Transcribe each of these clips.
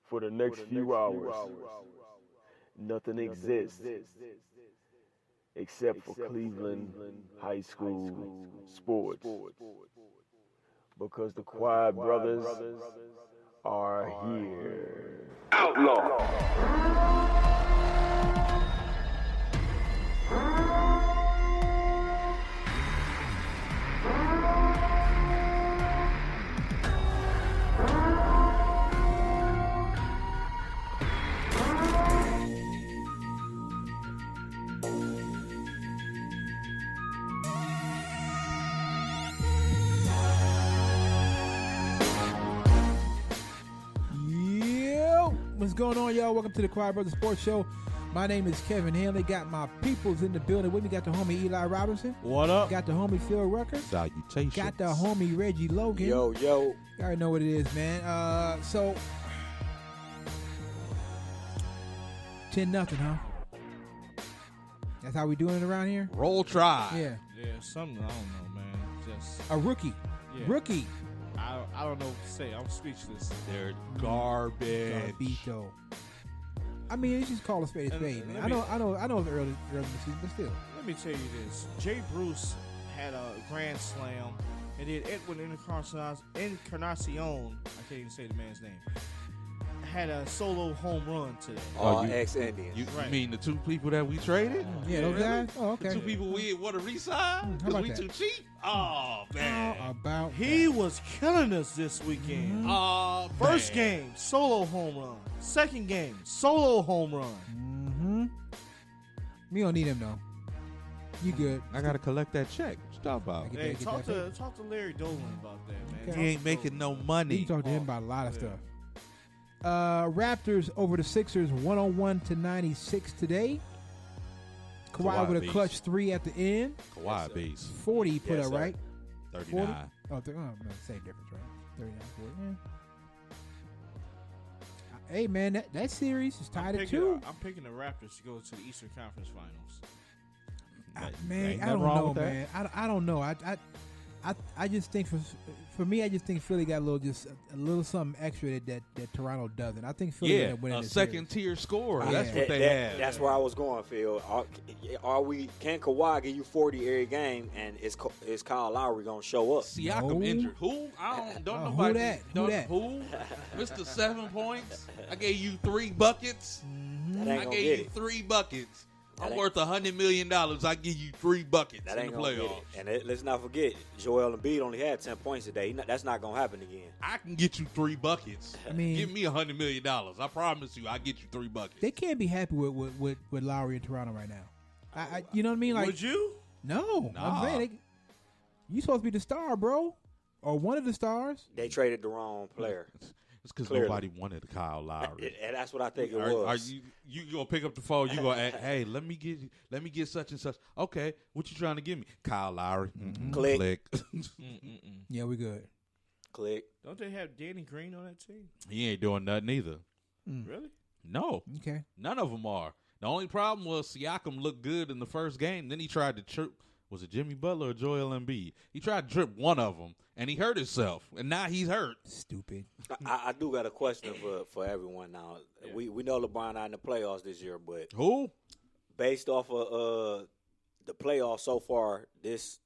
For the next few hours, nothing exists except for Cleveland high school sports. Because the Quiet Brothers are here. Outlaw. What's going on, y'all? Welcome to the Quiet Brothers Sports Show. My name is Kevin Hanley. Got my peoples in the building with me. Got the homie Eli Robinson. What up? Got the homie Phil Rucker. Salutations. Got the homie Reggie Logan. Yo. You already know what it is, man. So 10-0, huh? That's how we doing it around here? Roll Tide. Yeah. Yeah, something, I don't know, man. Just A rookie. Yeah. Rookie. I don't know what to say. I'm speechless. They're garbage. Garbito. I mean, it's just call a spade, man. I know it's early in the season, but still. Let me tell you this. Jay Bruce had a grand slam, and then Edwin Encarnacion, I can't even say the man's name, had a solo home run today. All ex-Indians. You Right. mean the two people that we traded? Yeah, those guys? Oh, The okay. two people we want to resign How because about we that? too cheap? Oh, man. How about He that? was killing us this weekend. Oh, First man. game, solo home run. Second game, solo home run. Mm-hmm. We don't need him, though. You good. I got to collect that check. What you talking about? Get Hey, that talk paper. to Larry Dolan about that, man. Okay. He ain't making no We money. can talk to him about a lot of Yeah. stuff. Raptors over the Sixers 101-96 today. Kawhi with a beast. clutch 3 at the end. Kawhi beast. 40 he put Yes, up, sir. right? 39. Oh, man, same difference, right? 39, 40. Yeah. Hey, man, that series is tied at 2. I'm picking the Raptors to go to the Eastern Conference Finals. Man, Ain't I nothing don't wrong know, with that. man. I don't know. I just think for me, I just think Philly got a little something extra that Toronto doesn't. I think Philly Yeah, ended up winning a this second series. tier scorer. Yeah. That's what they had. That's where I was going, Phil. Can Kawhi give you 40 every game, and is Kyle Lowry gonna show up? Siakam No. injured. Who? Don't Who nobody. that? Who don't- that? Who? Mr. 7 points. I gave you 3 buckets. That ain't I gonna gave get you it. 3 buckets. That I'm ain't- worth $100 million. I give you 3 buckets That in ain't the gonna playoffs. get it. And let's not forget, Joel Embiid only had 10 points today. That's not gonna happen again. I can get you 3 buckets. I mean- give me $100 million. I promise you, I get you 3 buckets. They can't be happy with Lowry in Toronto right now. You know what I mean? Like, Would you? no, Nah. I'm saying you supposed to be the star, bro, or one of the stars. They traded the wrong player, It's because Clearly. nobody wanted Kyle Lowry. and that's what I think it Are was. you gonna pick up the phone? You gonna ask, hey, let me get such and such. Okay, what you trying to give me? Kyle Lowry. Mm-hmm. Click. Yeah, we good. Click. Don't they have Danny Green on that team? He ain't doing nothing either. Really? No, Okay. none of them are. The only problem was Siakam looked good in the first game. Then he tried to trip. Was it Jimmy Butler or Joel Embiid? He tried to trip one of them, and he hurt himself. And now he's hurt. Stupid. I do got a question for everyone now. Yeah. We know LeBron not in the playoffs this year, but Who? based off of the playoffs so far this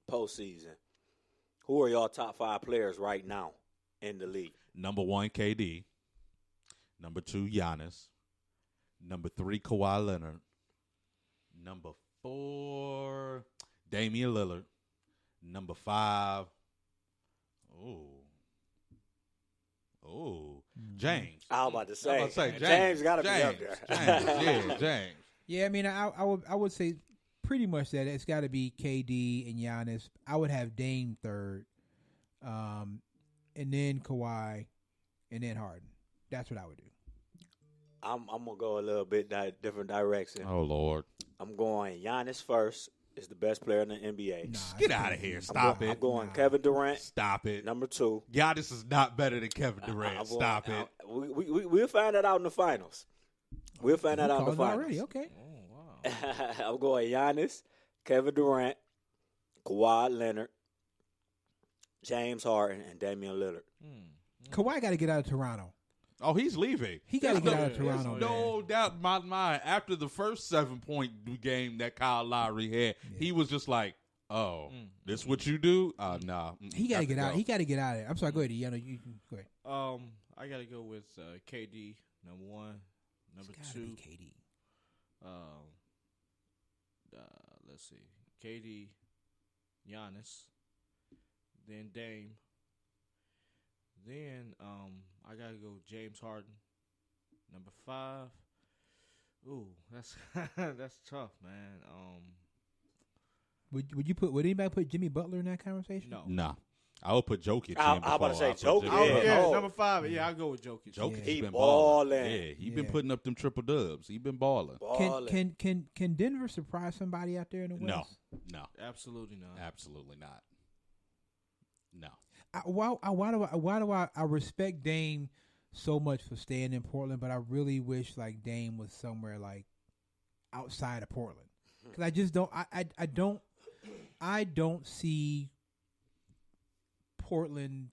postseason, who are y'all top 5 players right now in the league? Number 1, KD. Number 2, Giannis. Number 3, Kawhi Leonard. Number 4, Damian Lillard. Number 5, James. I was about to I say, was about to say, James got to be up James, there. James, yeah, James. Yeah, I mean, I would say pretty much that it's got to be KD and Giannis. I would have Dame third, and then Kawhi, and then Harden. That's what I would do. I'm gonna go a little bit different direction. Oh Lord, I'm going Giannis first. Is the best player in the NBA. Nah, get it's out of crazy. here! I'm Stop go- it! I'm going Nah. Kevin Durant, Stop it! number 2. Giannis is not better than Kevin Durant. I'm going- Stop it! We'll find that out in the finals. We'll find that out in the Called it finals. already. Okay. Oh, wow. I'm going Giannis, Kevin Durant, Kawhi Leonard, James Harden, and Damian Lillard. Kawhi got to get out of Toronto. Oh, he's leaving. He got to There's get out of there's Toronto. no doubt in my mind. After the first 7-point game that Kyle Lowry had, he was just like, "Oh, this what you do? Nah." He got to get out. He got to get out of it. I'm sorry. Go ahead. You can go ahead. I gotta go with KD number 1, number It's gotta 2. be KD. Let's see, KD, Giannis, then Dame, then I gotta go James Harden, number 5. Ooh, that's that's tough, man. Would anybody put Jimmy Butler in that conversation? No. Nah, I would put Jokic. I in about to before say I put Jokic, Jimmy Oh, Yeah. Butler. yeah, Oh. number 5. Yeah, I'll go with Jokic. Jokic He been ballin'. balling. Yeah, he been Yeah. putting up them triple dubs. He been balling. Can Denver surprise somebody out there in the West? No, Absolutely not. absolutely not. No. Why do I respect Dame so much for staying in Portland, but I really wish like Dame was somewhere like outside of Portland, because I just don't I don't see Portland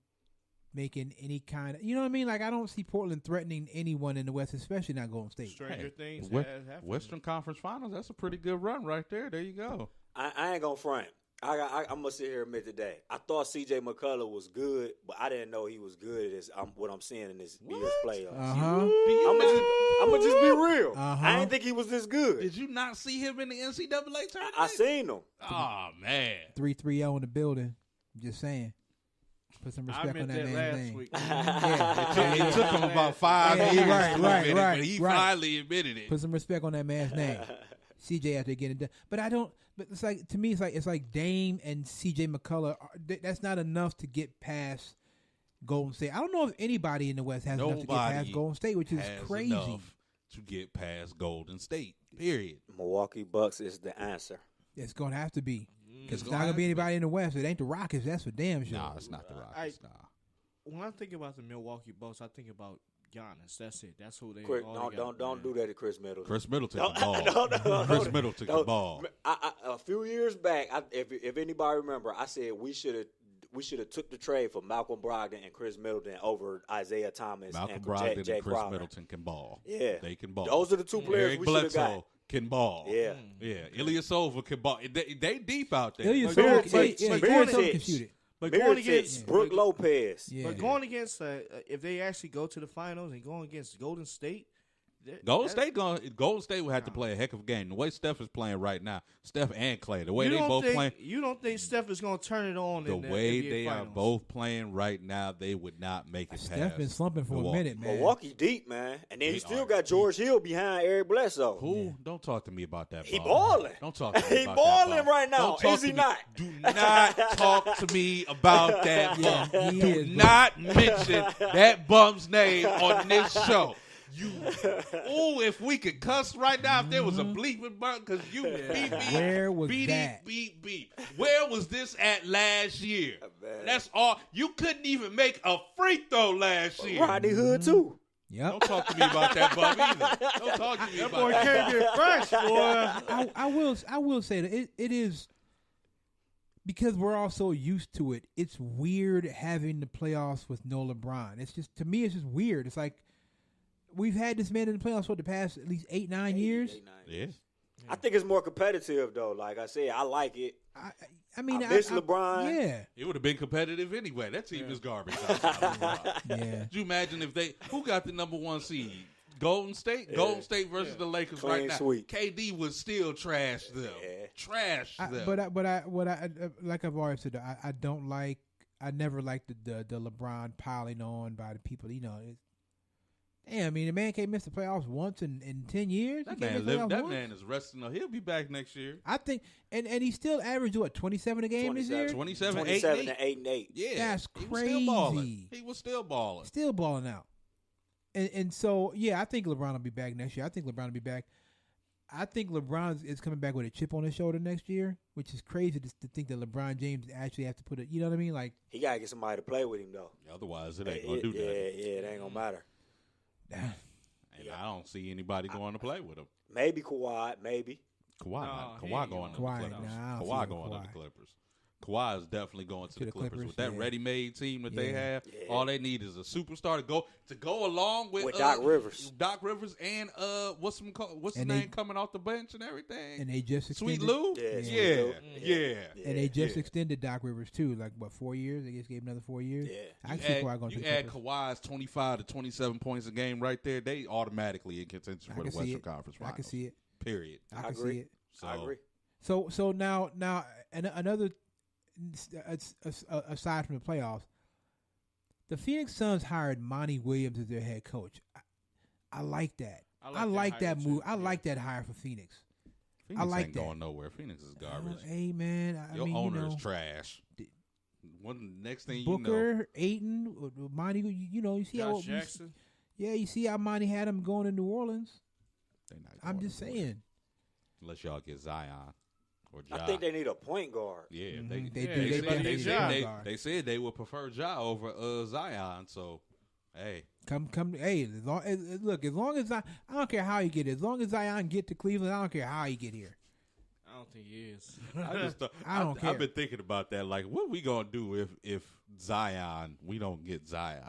making any kind of, you know what I mean? Like I don't see Portland threatening anyone in the West, especially not Golden State. Stranger things We- has happened. Western Conference Finals. That's a pretty good run right there. There you go. I ain't gonna front. I'm gonna sit here and admit today. I thought C.J. McCullough was good, but I didn't know he was good as what I'm seeing in this year's playoffs. I'm gonna just be real. I didn't think he was this good. Did you not see him in the NCAA tournament? I seen him. Oh man. 3-3-0 in the building. I'm just saying. Put some I respect on meant that that man's last name. week. Yeah. It took him about 5 Yeah, years right, to right, admit it, right, but he right. finally admitted it. Put some respect on that man's name. CJ after getting done. But I don't. But it's like, to me, it's like Dame and CJ McCullough. That's not enough to get past Golden State. I don't know if anybody in the West has enough to get past Nobody Golden State, which is has crazy. enough to get past Golden State. Period. Milwaukee Bucks is the answer. It's gonna have to be. Because It's it's gonna not gonna have be to anybody in the West. It ain't the Rockets. That's for damn sure. Nah, it's not the Rockets. Nah. When I think about the Milwaukee Bucks, I think about Giannis. That's it. That's who they Chris, all they got, don't man. do that to Chris Middleton. Chris Middleton Don't- can ball. don't- Chris Middleton can don't- ball. A few years back, if anybody remember, I said we should have took the trade for Malcolm Brogdon and Chris Middleton over Isaiah Thomas Malcolm and Brogdon Jay and Chris Crowder. Middleton can ball. Yeah, They can ball. those are the two players Eric we should have Bledsoe got. can ball. Yeah, Yeah. Ilyasova can ball. They deep out there. Ilya But Silva going- can- but- yeah, but Ilya going Silva to- can shoot it. But going against Brooke Lopez. Yeah. But going against if they actually go to the finals and going against Golden State, Golden State will have to play a heck of a game. The way Steph is playing right now, Steph and Clay, the way they both playing, You don't think Steph is going to turn it on? the in the way NBA they are finals? both playing right now, they would not make it Steph past. been slumping for a Milwaukee. minute, man. Milwaukee deep, man, and then They you still are got George Hill behind Eric Bledsoe. Who? Don't talk to me about that. He ball. balling. Don't talk to me He about balling that ball. right now. Don't talk Is to he me. not? Do not talk to me about that Yeah, bum. he Do is, bro. not mention that bum's name on this show. If we could cuss right now, if there was a bleeping button, because you beep, beep, Where was beep, that? beep, beep. Where was this at last year? Man. That's all. You couldn't even make a free throw last year. Rodney Hood too. Yep. Don't talk to me about that bum either. Don't talk to me That about boy that. can't get fresh, boy. I will say that it is, because we're all so used to it. It's weird having the playoffs with no LeBron. It's just, to me, it's just weird. It's like we've had this man in the playoffs for the past at least 8-9 years. 8-9. Yeah. I think it's more competitive though. Like I said, I like it. I mean, I miss LeBron. Yeah, It would have been competitive anyway. That team is garbage. outside of LeBron. yeah. Could you imagine if who got the number 1 seed? Golden State? Yeah. Golden State versus the Lakers Clean right now. sweep. KD would still trash them. Yeah. Trash them. But I like I've always said, I don't like. I never liked the LeBron piling on by the people. You know, damn. I mean, the man can't miss the playoffs once in 10 years. that He can't man miss the playoffs that once? man is resting. He'll be back next year. I think, and he still averaged what 27 a game this year. 27, 8, 27 8. and 8 and 8. Yeah, That's He was still balling. crazy. He was still balling. Still balling out. And so, yeah, I think LeBron will be back next year. I think LeBron will be back. I think LeBron is coming back with a chip on his shoulder next year, which is crazy to think that LeBron James actually have to put it. You know what I mean? Like, He gotta get somebody to play with him though. Otherwise, it ain't gonna do that. Yeah, it ain't gonna matter. And I don't see anybody going to play with him. Maybe Kawhi, maybe. Kawhi, No, he Kawhi ain't going to going. the Kawhi, Clippers. nah, I don't see Kawhi no going to Kawhi. the Clippers. Kawhi is definitely going to the Clippers. With that yeah. ready-made team that they have. Yeah. All they need is a superstar to go along with Doc Rivers. Doc Rivers and what's his name coming off the bench and everything. And they just extended, Sweet Lou. Yeah. And they just extended Doc Rivers too, like what 4 years? They just gave another 4 years. Yeah. I can see Kawhi going to You the add Clippers. Kawhi's 25 to 27 points a game right there. They automatically in contention I for the can see Western it. Conference I Finals. can see it. Period. I can agree. see it. So, I agree. So now another aside from the playoffs, the Phoenix Suns hired Monty Williams as their head coach. I like that. I like that move. I like that hire for Phoenix. Phoenix I like ain't that. going nowhere. Phoenix is garbage. Hey man, I Your mean, owner you know, is trash. One next thing Booker, Ayton, Monty. You see how Josh Jackson. you see how Monty had him going to New Orleans. you know, I'm just saying. Unless y'all get Zion or Ja. I think they need a point guard. Yeah, Mhm. they They they, do. they, They said, definitely they, need said a they, guard. they said they would prefer Ja over Zion. So, hey, Come. Hey, as long as I don't care how you get it. As long as Zion get to Cleveland, I don't care how he get here. I don't think he is. I just I don't care. I've been thinking about that. Like, what we gonna do if Zion we don't get Zion?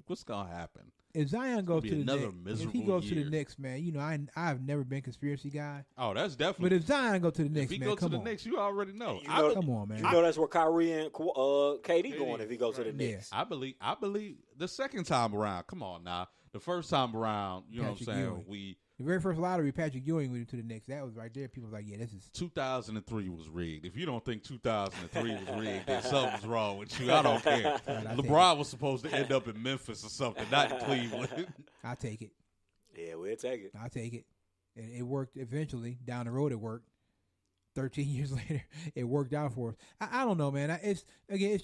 What's gonna happen? If Zion goes be to the another Knicks, if he miserable goes to year. the Knicks, man, I've never been a conspiracy guy. Oh, that's But definitely. if Zion go to the Knicks, If he man, go to come the on, Knicks, you already know. You know- come on, man. You know that's where Kyrie and KD going if he goes to the Right. Knicks. I believe the second time around. Come on now, the first time around, you know Patrick what I'm saying? Ewing. We The very first lottery, Patrick Ewing went to the Knicks. That was right there. People was like, yeah, this is 2003 was rigged. If you don't think 2003 was rigged, then something's wrong with you. I don't care. Right, I LeBron was supposed to end up in Memphis or something, not in Cleveland. I'll take it. Yeah, we'll take it. I'll take it. And it worked eventually. Down the road, it worked. 13 years later, it worked out for us. I don't know, man. It's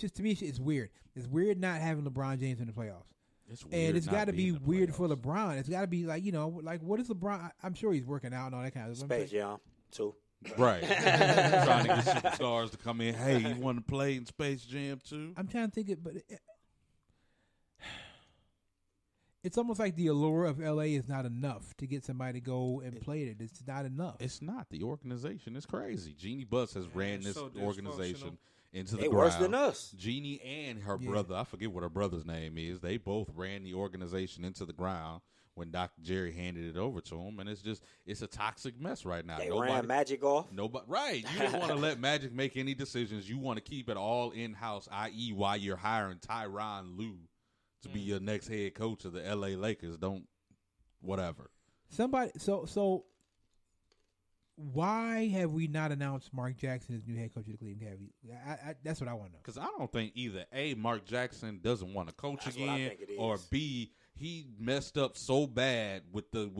just to me, it's weird. It's weird not having LeBron James in the playoffs. It's And it's got to be weird for LeBron. LeBron. It's got to be like, like what is LeBron? I'm sure he's working out and all that kind of stuff. Space Jam, too. Right. Trying to get superstars to come in. Hey, you want to play in Space Jam too? I'm trying to think it, but it's almost like the allure of LA is not enough to get somebody to go and play it. It's not enough. It's not. The organization is crazy. Jeannie Buss has ran it's this so organization into the They ground. worse than us. Jeannie and her Yeah. brother, I forget what her brother's name is, they both ran the organization into the ground when Dr. Jerry handed it over to him, and it's a toxic mess right now. They ran Magic off. Nobody, right? You don't want to let Magic make any decisions. You want to keep it all in house, i.e., while you're hiring Tyronn Lue to be your next head coach of the L.A. Lakers. Don't whatever. Somebody, so why have we not announced Mark Jackson as new head coach of the Cleveland Cavaliers? That's what I want to know. Because I don't think either A, Mark Jackson doesn't want to coach That's what I again, think it or is. B, he messed up so bad with the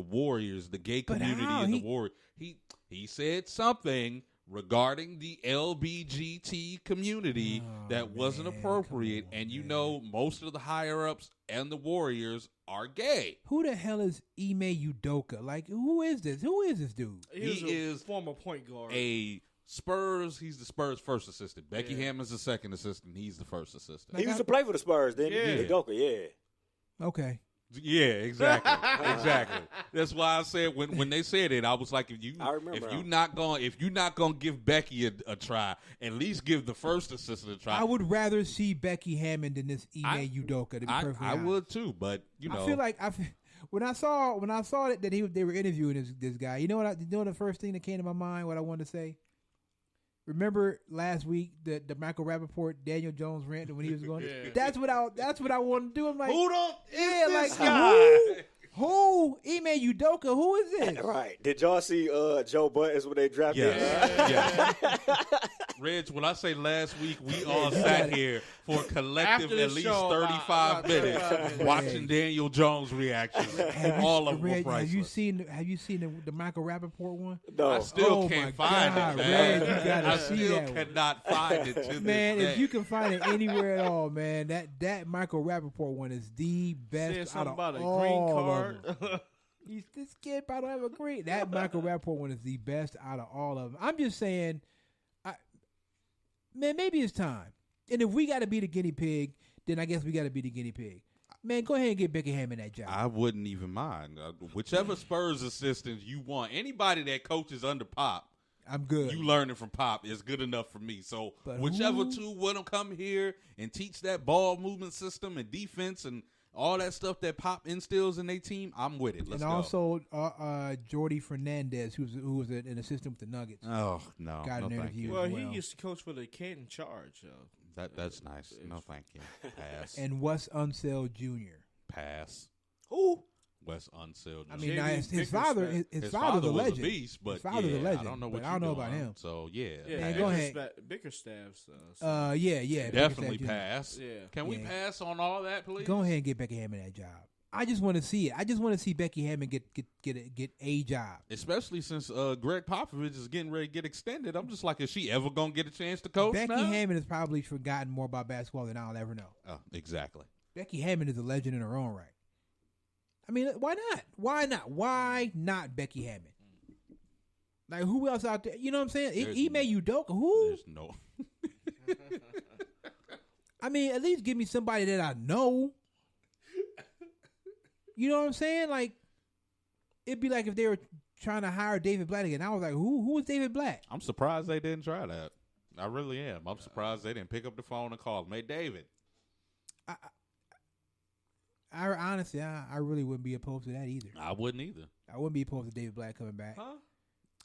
Warriors, the gay But community how? and the Warriors. He said something regarding the LBGT community Oh, that wasn't man, appropriate, come on, and you man. know most of the higher ups and the Warriors are gay. Who the hell is Ime Udoka? Like, who is this? Who is this dude? He He is former point guard. He's the Spurs' first assistant. Becky Hammond's the second assistant. He's the first assistant. He used to play for the Spurs, didn't he? Yeah. Udoka, yeah. Okay. Yeah, exactly, exactly. That's why I said when they said it, I was like, if I remember you're him. not gonna give Becky a try, at least give the first assistant a try. I would rather see Becky Hammond than this Ime Udoka. To be perfectly I honest. would too, but you know, I feel like when I saw that they were interviewing this guy. You know the first thing that came to my mind. What I wanted to say. Remember last week the Michael Rappaport Daniel Jones rant when he was going. Yeah. That's what I want to do. I'm like, who don't yeah, is like this guy? who Ime Udoka? Who is this? Right. Did y'all see Joe Buttons when they drafted him? Yes. Yes. Reg, when I say last week, we all sat here for a collective After the at least show, 35 about minutes 35 minutes. watching Daniel Jones reactions. All of them were Reg, priceless. have you seen the Michael Rappaport one? No. I still Oh can't my find God, it, man. Reg, you gotta I see still that one. cannot find it to Man, this if day. you can find it anywhere at all, man, that Michael Rappaport one is the best Said out something of about a all green of them. card. This kid probably don't have a green. That Michael Rappaport one is the best out of all of them. I'm just saying, man, maybe it's time. And if we got to be the guinea pig, then I guess we got to be the guinea pig. Man, go ahead and get Becky Hammond that job. I wouldn't even mind. Whichever Spurs assistants you want, anybody that coaches under Pop, I'm good. You learning from Pop is good enough for me. So But whichever who- two want to come here and teach that ball movement system and defense and all that stuff that Pop instills in their team, I'm with it. Let's and go. also Jordy Fernandez, who was an assistant with the Nuggets. Oh no, Got no an thank interview. you. Well, as he well. used to coach for the Canton Charge. That's nice. No thank you. Pass. And Wes Unseld Jr. Pass. Who? Wes Unseld. I mean, JD now his Bickerstaff. father, his father's a was legend. a beast, but his father's yeah, a legend. I don't know what but I don't you know doing. about him. So yeah, Yeah, Man, go ahead. Bickerstaff's. Yeah, definitely Bickerstaff Jr. pass. Yeah. Can we Yeah. pass on all that, please? Go ahead and get Becky Hammond that job. I just want to see it. I just want to see Becky Hammond get a job. Especially since Greg Popovich is getting ready to get extended. I'm just like, is she ever gonna get a chance to coach? Becky now? Hammond has probably forgotten more about basketball than I'll ever know. Oh, exactly. Becky Hammond is a legend in her own right. I mean, why not? Why not? Why not Becky Hammond? Like, who else out there? You know what I'm saying? There's Ime Udoka. Who? There's no. I mean, at least give me somebody that I know. You know what I'm saying? Like, it'd be like if they were trying to hire David Blatt again. I was like, who is David Blatt? I'm surprised they didn't try that. I really am. I'm surprised they didn't pick up the phone and call him. Hey, David. I honestly, I really wouldn't be opposed to that either. I wouldn't either. I wouldn't be opposed to David Blatt coming back. Huh?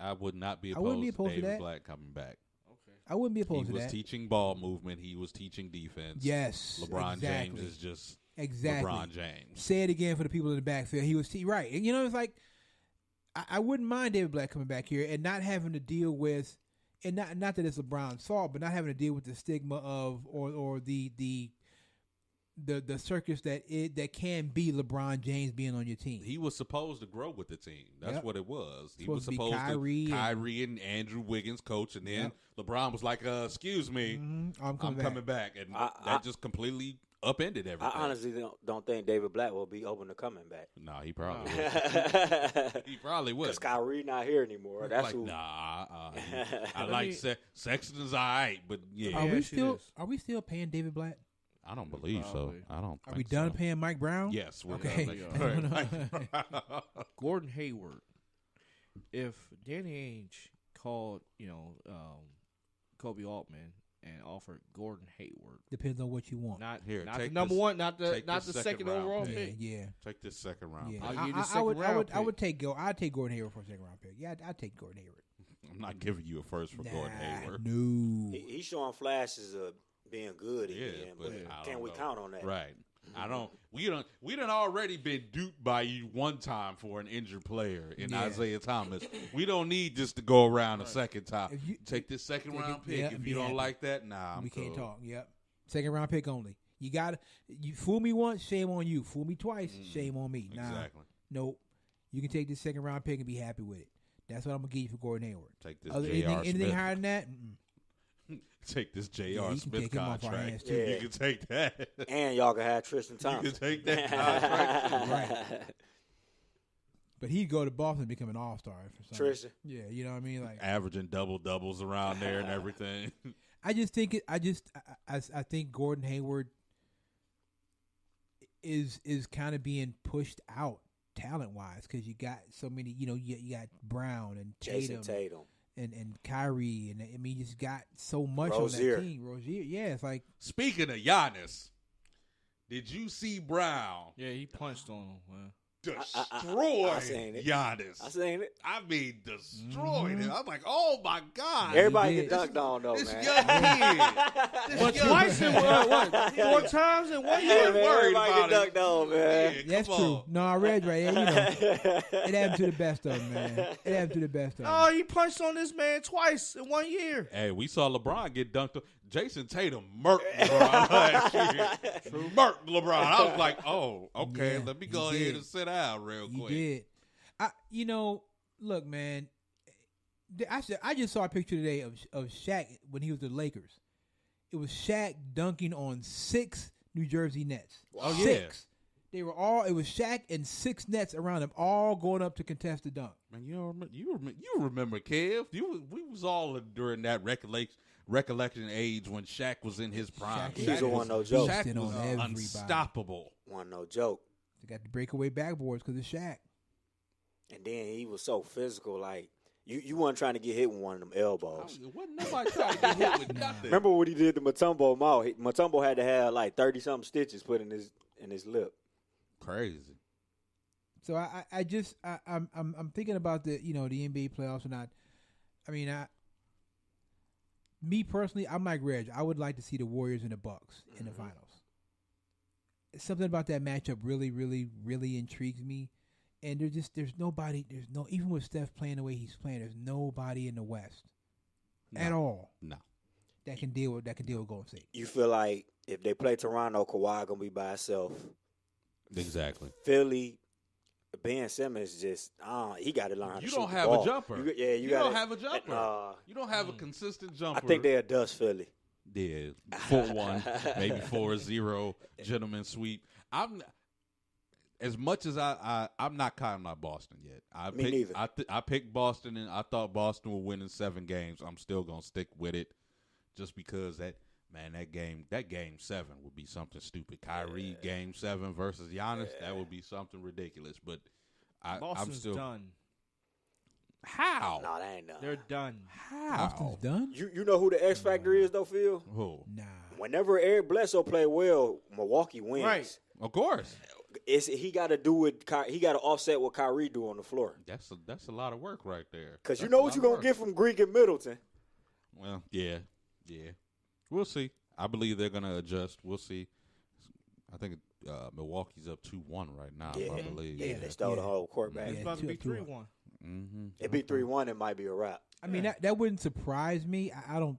I would not be I wouldn't opposed, be opposed to to David that. Black coming back. Okay. I wouldn't be He opposed to was that. teaching ball movement. He was teaching defense. Yes, LeBron exactly. James is just Exactly. LeBron James. Say it again for the people in the backfield. He was right. And, you know, it's like I wouldn't mind David Blatt coming back here and not having to deal with, and not that it's LeBron's fault, but not having to deal with the stigma of or the circus that can be LeBron James being on your team. He was supposed to grow with the team. That's Yep. what it was. He Supposed was to be supposed Kyrie to and Andrew Wiggins coach, and then Yep. LeBron was like, "Excuse me, I'm I'm coming back," and I that just completely upended everything. I honestly don't think David Blatt will be open to coming back. No, he probably would. He probably would. Because Kyrie not here anymore. That's like, who. nah, I like Sexton's all right, but yeah, Are Yeah, we she still is. are we still paying David Blatt? I don't believe Probably. so. I don't. Are think we done so. paying Mike Brown? Yes, we're Okay. done. Gordon Hayward. If Danny Ainge called, Kobe Altman and offered Gordon Hayward, Depends on what you want. not Here, not take the number this- one, not the take this second second round overall pick. pick. Yeah. Take this second round. Yeah. pick. I'll give you the I second would round I'd pick. take Gordon Hayward for a second round pick. Yeah, I'd take Gordon Hayward. I'm not giving you a first for Gordon Hayward. No. He's showing flashes of being good Yeah, again, but but I can don't we know. count on that? Right. I don't. We done already been duped by you one time for an injured player in Yeah. Isaiah Thomas. We don't need this to go around a second time. If you- Take this second Take it- round pick. yeah, If be you don't happy. like that, nah, I'm we cool. can't talk. Yep. Second round pick only. You fool me once, shame on you. Fool me twice, shame on me. Nah. Exactly. Nope. You can take this second round pick and be happy with it. That's what I'm gonna give you for Gordon Hayward. Take this Anything J.R. Smith. higher than that? Mm-mm. Take this J.R. Yeah, you can Smith take him off our contract. hands, too. You Yeah. can take that. And y'all can have Tristan You can Thompson. take that contract. Right. But he'd go to Boston and become an all star for some. Tristan. Yeah, you know what I mean. Like Averaging double doubles around there and everything. I just think it. I think Gordon Hayward is kind of being pushed out talent wise because you got so many. You got Brown and Jason Tatum, Tatum. and Kyrie, and I mean you just got so much Rozier. on that team. Rozier, yeah, it's like Speaking of Giannis, did you see Brown Yeah, he punched on him. Man. destroy I seen it. Giannis? I seen it. I mean, destroyed him. I'm like, oh my god! Everybody did. get dunked on though, This man. young kid. But This young twice in kid. what? 4 times in 1 Hey, year? man, worried everybody about get it. dunked on, man. Yeah, that's come true. on. No, I read right. Yeah, it happened to the best of them, man. It happened to the best of them. Oh, he punched on this man twice in 1 year. Hey, we saw LeBron get dunked on. Jason Tatum murked LeBron last year. Murked LeBron. I was like, oh, okay, Yeah, let me he go did. ahead and sit down real You quick. did. Look, man. I just saw a picture today of Shaq when he was with the Lakers. It was Shaq dunking on 6 New Jersey Nets. Oh, yeah. 6. They were all. It was Shaq and 6 Nets around him, all going up to contest the dunk. Man, you remember Kev? We was all during that recollection age when Shaq was in his prime. Shaq He's the one, no joke. Shaq Beasting was on everybody. unstoppable. One no joke. They got the breakaway backboards because of Shaq. And then he was so physical. Like You weren't trying to get hit with one of them elbows. Wasn't nobody trying to get hit with nothing. Remember what he did to Mutombo Mall? Mutombo had to have like 30-something stitches put in his lip. Crazy. So I'm thinking about the NBA playoffs or not. Me personally, I'm like Reg. I would like to see the Warriors and the Bucks in the finals. Something about that matchup really, really, really intrigues me. And there's nobody. Even with Steph playing the way he's playing, there's nobody in the West at all. No. That can deal with Golden State. You feel like if they play Toronto, Kawhi gonna be by himself. Exactly. Philly, Ben Simmons just he got to learn how to shoot You don't the have ball. a jumper. You don't have a jumper. You don't have a consistent jumper. I think they'll dust Philly. Yeah, 4-1, maybe 4-0, gentleman sweep. As much as I'm not counting out Boston yet. Me neither. I picked Boston, and I thought Boston would win in 7 games. I'm still gonna stick with it, just because that game 7 would be something stupid. Kyrie game 7 versus Giannis, that would be something ridiculous. But Boston's I'm still done. How? No, they ain't done. They're done. How? Boston's done? You know who the X factor is though, Phil? Who? Nah. Whenever Eric Bledsoe play well, Milwaukee wins. Right. Of course. He got to do what he got to offset what Kyrie do on the floor. That's a lot of work right there. Because you know what you're gonna get from Greek and Middleton. Well, yeah. We'll see. I believe they're gonna adjust. We'll see. I think Milwaukee's up 2-1 right now. Yeah, I believe. yeah, they stole the whole court back. It's about to be 3-1. Mm-hmm. It be 3-1, it might be a wrap. I mean that wouldn't surprise me. I don't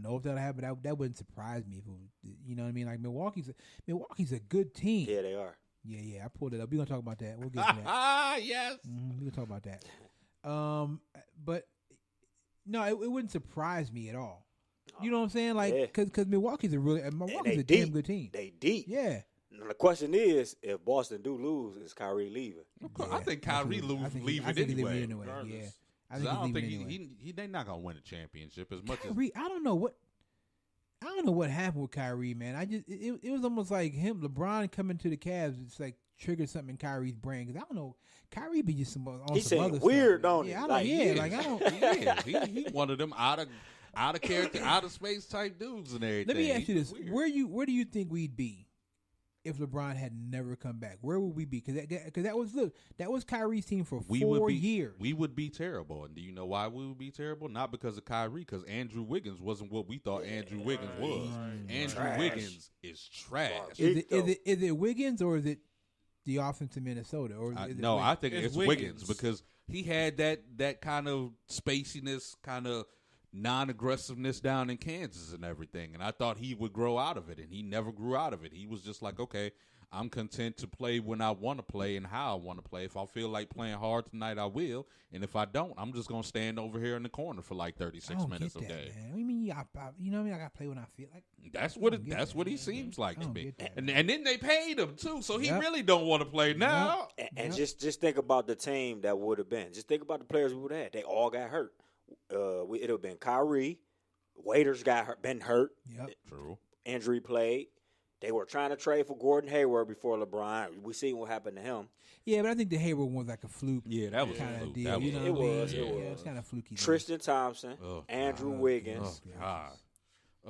know if that'll happen. That wouldn't surprise me if it was, you know what I mean. Like Milwaukee's a good team. Yeah, they are. Yeah. I pulled it up. We're gonna talk about that. We'll get to that. Yes. We're gonna talk about that. But no, it wouldn't surprise me at all. You know what I'm saying? Like, because Milwaukee's a damn good team. They deep. Yeah. And the question is, if Boston do lose, is Kyrie leaving? I think Kyrie leaving anyway. Yeah. I don't think they're not gonna win a championship as much Kyrie, I don't know what happened with Kyrie, man. It was almost like LeBron coming to the Cavs. It's like triggered something in Kyrie's brain, because I don't know. Kyrie be just He's some other weird, stuff. don't he? Yeah, I don't. He one of them out of character, out of space type dudes and everything. Let me ask you this: where do you think we'd be if LeBron had never come back? Where would we be? Because that was Kyrie's team for 4 years. We would be terrible, and do you know why we would be terrible? Not because of Kyrie, because Andrew Wiggins wasn't what we thought Andrew Wiggins was. Andrew Wiggins is trash. Is it Wiggins, or is it the offense in Minnesota? Or I think it's Wiggins, because he had that kind of spaciness, kind of non-aggressiveness down in Kansas and everything, and I thought he would grow out of it, and he never grew out of it. He was just like, okay, I'm content to play when I want to play and how I want to play. If I feel like playing hard tonight, I will, and if I don't, I'm just gonna stand over here in the corner for like 36 minutes a day. Man. What do you mean? You know what I mean? I gotta play when I feel like. That's what he seems like to me. And then they paid him too, so he really don't want to play now. And just think about the team that would have been. Just think about the players we would have had. They all got hurt. It would have been Kyrie. Waiters been hurt. Yep. True. Injury played. They were trying to trade for Gordon Hayward before LeBron. We seen what happened to him. Yeah, but I think the Hayward one was like a fluke. Yeah, that was kind a of fluke. deal. It was. Yeah, it's kind of fluky. Tristan Thompson, Andrew Wiggins. Oh, God.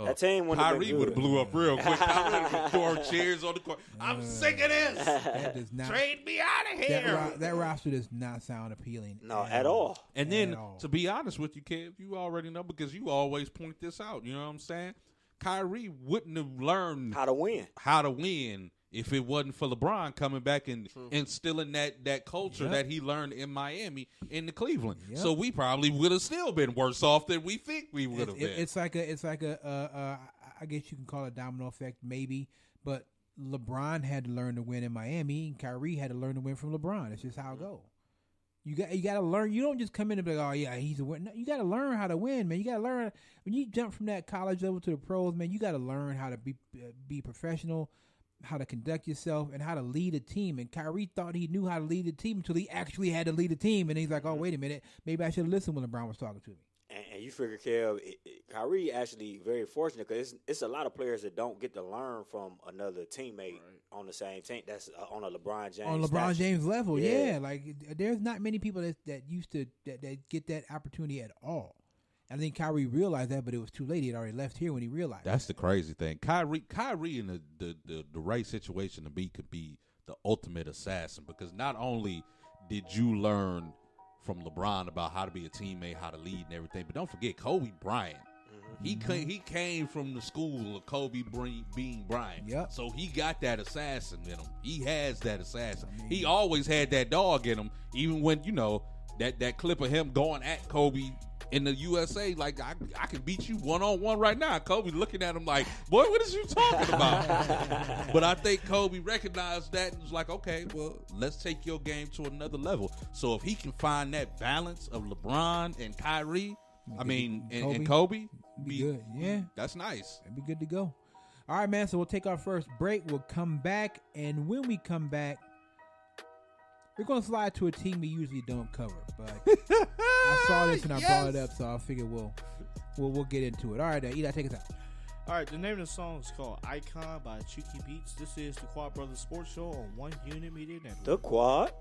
That team would have been Kyrie would have blew up real quick. Kyrie would have been throwing chairs on the court. I'm sick of this. That does not, Trade me out of here. That roster does not sound appealing. No, at all. And then, to be honest with you, Kev, you already know, because you always point this out. You know what I'm saying? Kyrie wouldn't have learned how to win if it wasn't for LeBron coming back and instilling that culture that he learned in Miami into Cleveland. Yep. So we probably would have still been worse off than we think we would have been. It's like a I guess you can call it domino effect, maybe. But LeBron had to learn to win in Miami, and Kyrie had to learn to win from LeBron. That's just how it goes. You got to learn. You don't just come in and be like, oh yeah, he's a winner. No, you got to learn how to win, man. You got to learn when you jump from that college level to the pros, man. You got to learn how to be professional, how to conduct yourself, and how to lead a team. And Kyrie thought he knew how to lead the team until he actually had to lead a team, and he's like, oh wait a minute, maybe I should have listened when LeBron was talking to me. And And you figure, Kev, Kyrie actually very fortunate because it's a lot of players that don't get to learn from another teammate on the same team. That's on a LeBron James. On LeBron James level, Yeah. like there's not many people that used to that get that opportunity at all. I think Kyrie realized that, but it was too late. He had already left here when he realized. That's the crazy thing. Kyrie in the right situation to be could be the ultimate assassin because not only did you learn from LeBron about how to be a teammate, how to lead and everything, but don't forget Kobe Bryant. Mm-hmm. He came from the school of Kobe Bean Bryant. Yep. So he got that assassin in him. He has that assassin. He always had that dog in him, even when, that clip of him going at Kobe in the USA, like, I can beat you one-on-one right now. Kobe looking at him like, boy, what is you talking about? But I think Kobe recognized that and was like, okay, well, let's take your game to another level. So if he can find that balance of LeBron and Kyrie, and Kobe, be good. Yeah. That's nice. It'd be good to go. All right, man, so we'll take our first break. We'll come back, and when we come back, we're going to slide to a team we usually don't cover, but I saw this and I brought it up, so I figured we'll get into it. All right, Eli, take us out. All right, the name of the song is called Icon by Chucky Beats. This is the Quad Brothers Sports Show on One Unit Media Network. The Quad.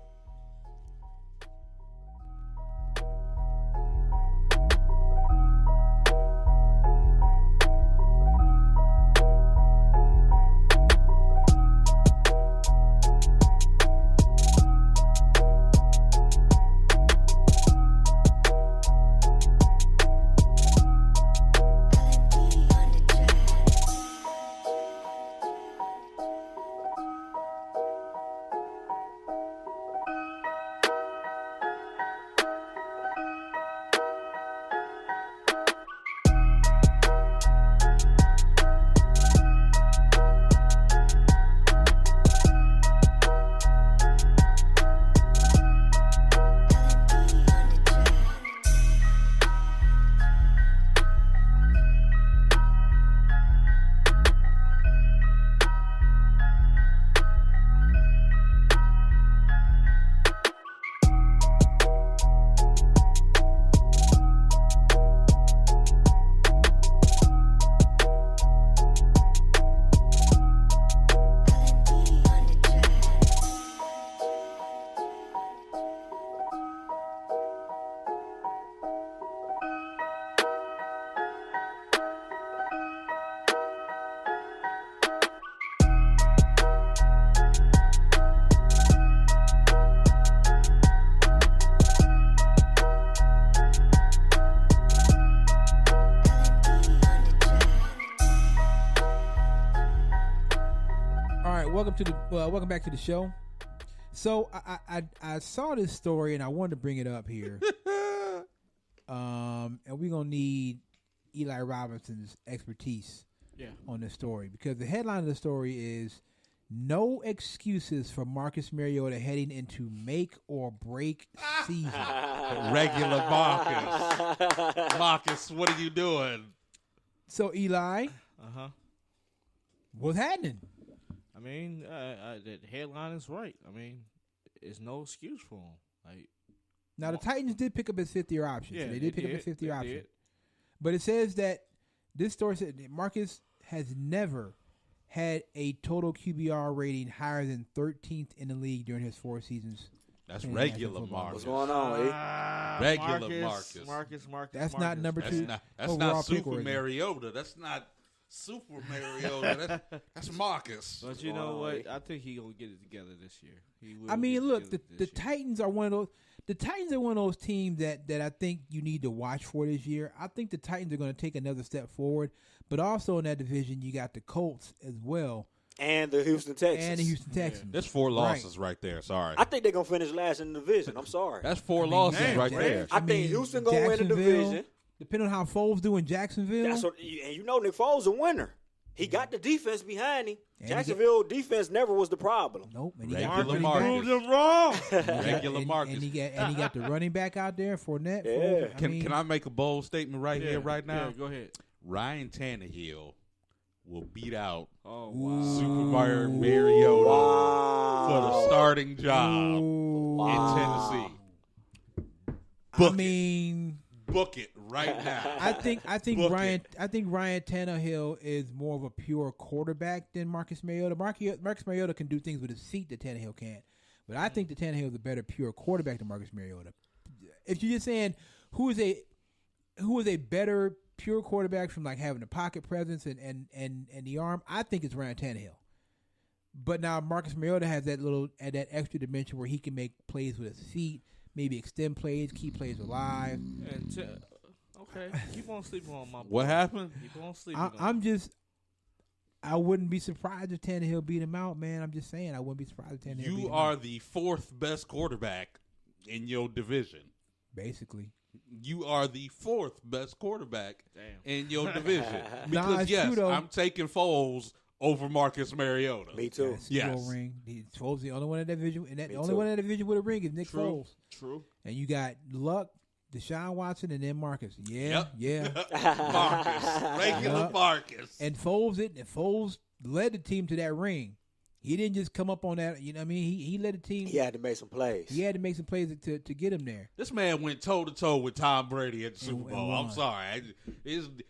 Welcome back to the show. So I saw this story and I wanted to bring it up here. And we're gonna need Eli Robinson's expertise on this story because the headline of the story is "No excuses for Marcus Mariota heading into make or break season." Regular Marcus. Marcus, what are you doing? So Eli, what's happening? I mean, the headline is right. I mean, there's no excuse for him. Like, now the Titans did pick up his fifth-year option. Yeah, so they did pick up his fifth-year option. Did. But it says that this story said that Marcus has never had a total QBR rating higher than 13th in the league during his 4 seasons. That's regular Marcus. What's going on, Regular Marcus. That's not number 2. That's not Super Mariota. That's not Super Mariota. That's Marcus. But you know what? I think he gonna get it together this year. I mean, look, the Titans are one of those. The Titans are one of those teams that I think you need to watch for this year. I think the Titans are going to take another step forward, but also in that division you got the Colts as well. And the Houston Texans. Yeah. That's 4 losses right there. Sorry. I think they're going to finish last in the division. I'm sorry. That's 4 losses right there. I think Houston going to win the division. Depending on how Foles do in Jacksonville. That's what, and you know Nick Foles a winner. He got the defense behind him. Jacksonville defense never was the problem. Nope. And Regular Marcus. Proved him wrong. Regular Marcus. And he got the running back out there, Fournette. Yeah. Can I make a bold statement here, right now? Yeah, go ahead. Ryan Tannehill will beat out Super Mario Mariota for the starting job in Tennessee. Book it right now. I think Book Ryan it. Tannehill is more of a pure quarterback than Marcus Mariota. Marcus Mariota can do things with his feet that Tannehill can't. But I think that Tannehill is a better pure quarterback than Marcus Mariota. If you're just saying who is a better pure quarterback from like having the pocket presence and the arm, I think it's Ryan Tannehill. But now Marcus Mariota has that extra dimension where he can make plays with his feet, maybe extend plays, keep plays alive. And okay, keep on sleeping on my boy. What happened? Keep on sleeping on I wouldn't be surprised if Tannehill beat him out, man. I'm just saying I wouldn't be surprised if Tannehill beat him out. You are the fourth best quarterback in your division. Basically. You are the fourth best quarterback Damn. in your division. Nah, Because, it's yes, true, though. I'm taking Foles over Marcus Mariota. Me too. Super Bowl Yes. ring. Foles the only one in that division, and that Me only too. one in that division with a ring is Nick True. Foles. True. And you got Luck, Deshaun Watson, and then Marcus. Yeah, Yep. yeah. Marcus. Regular Yup. Marcus. And Foles led the team to that ring. He didn't just come up on that. You know what I mean? He led the team. He had to make some plays. He had to make some plays to get him there. This man went toe-to-toe with Tom Brady at the Super And Bowl. won. I'm sorry.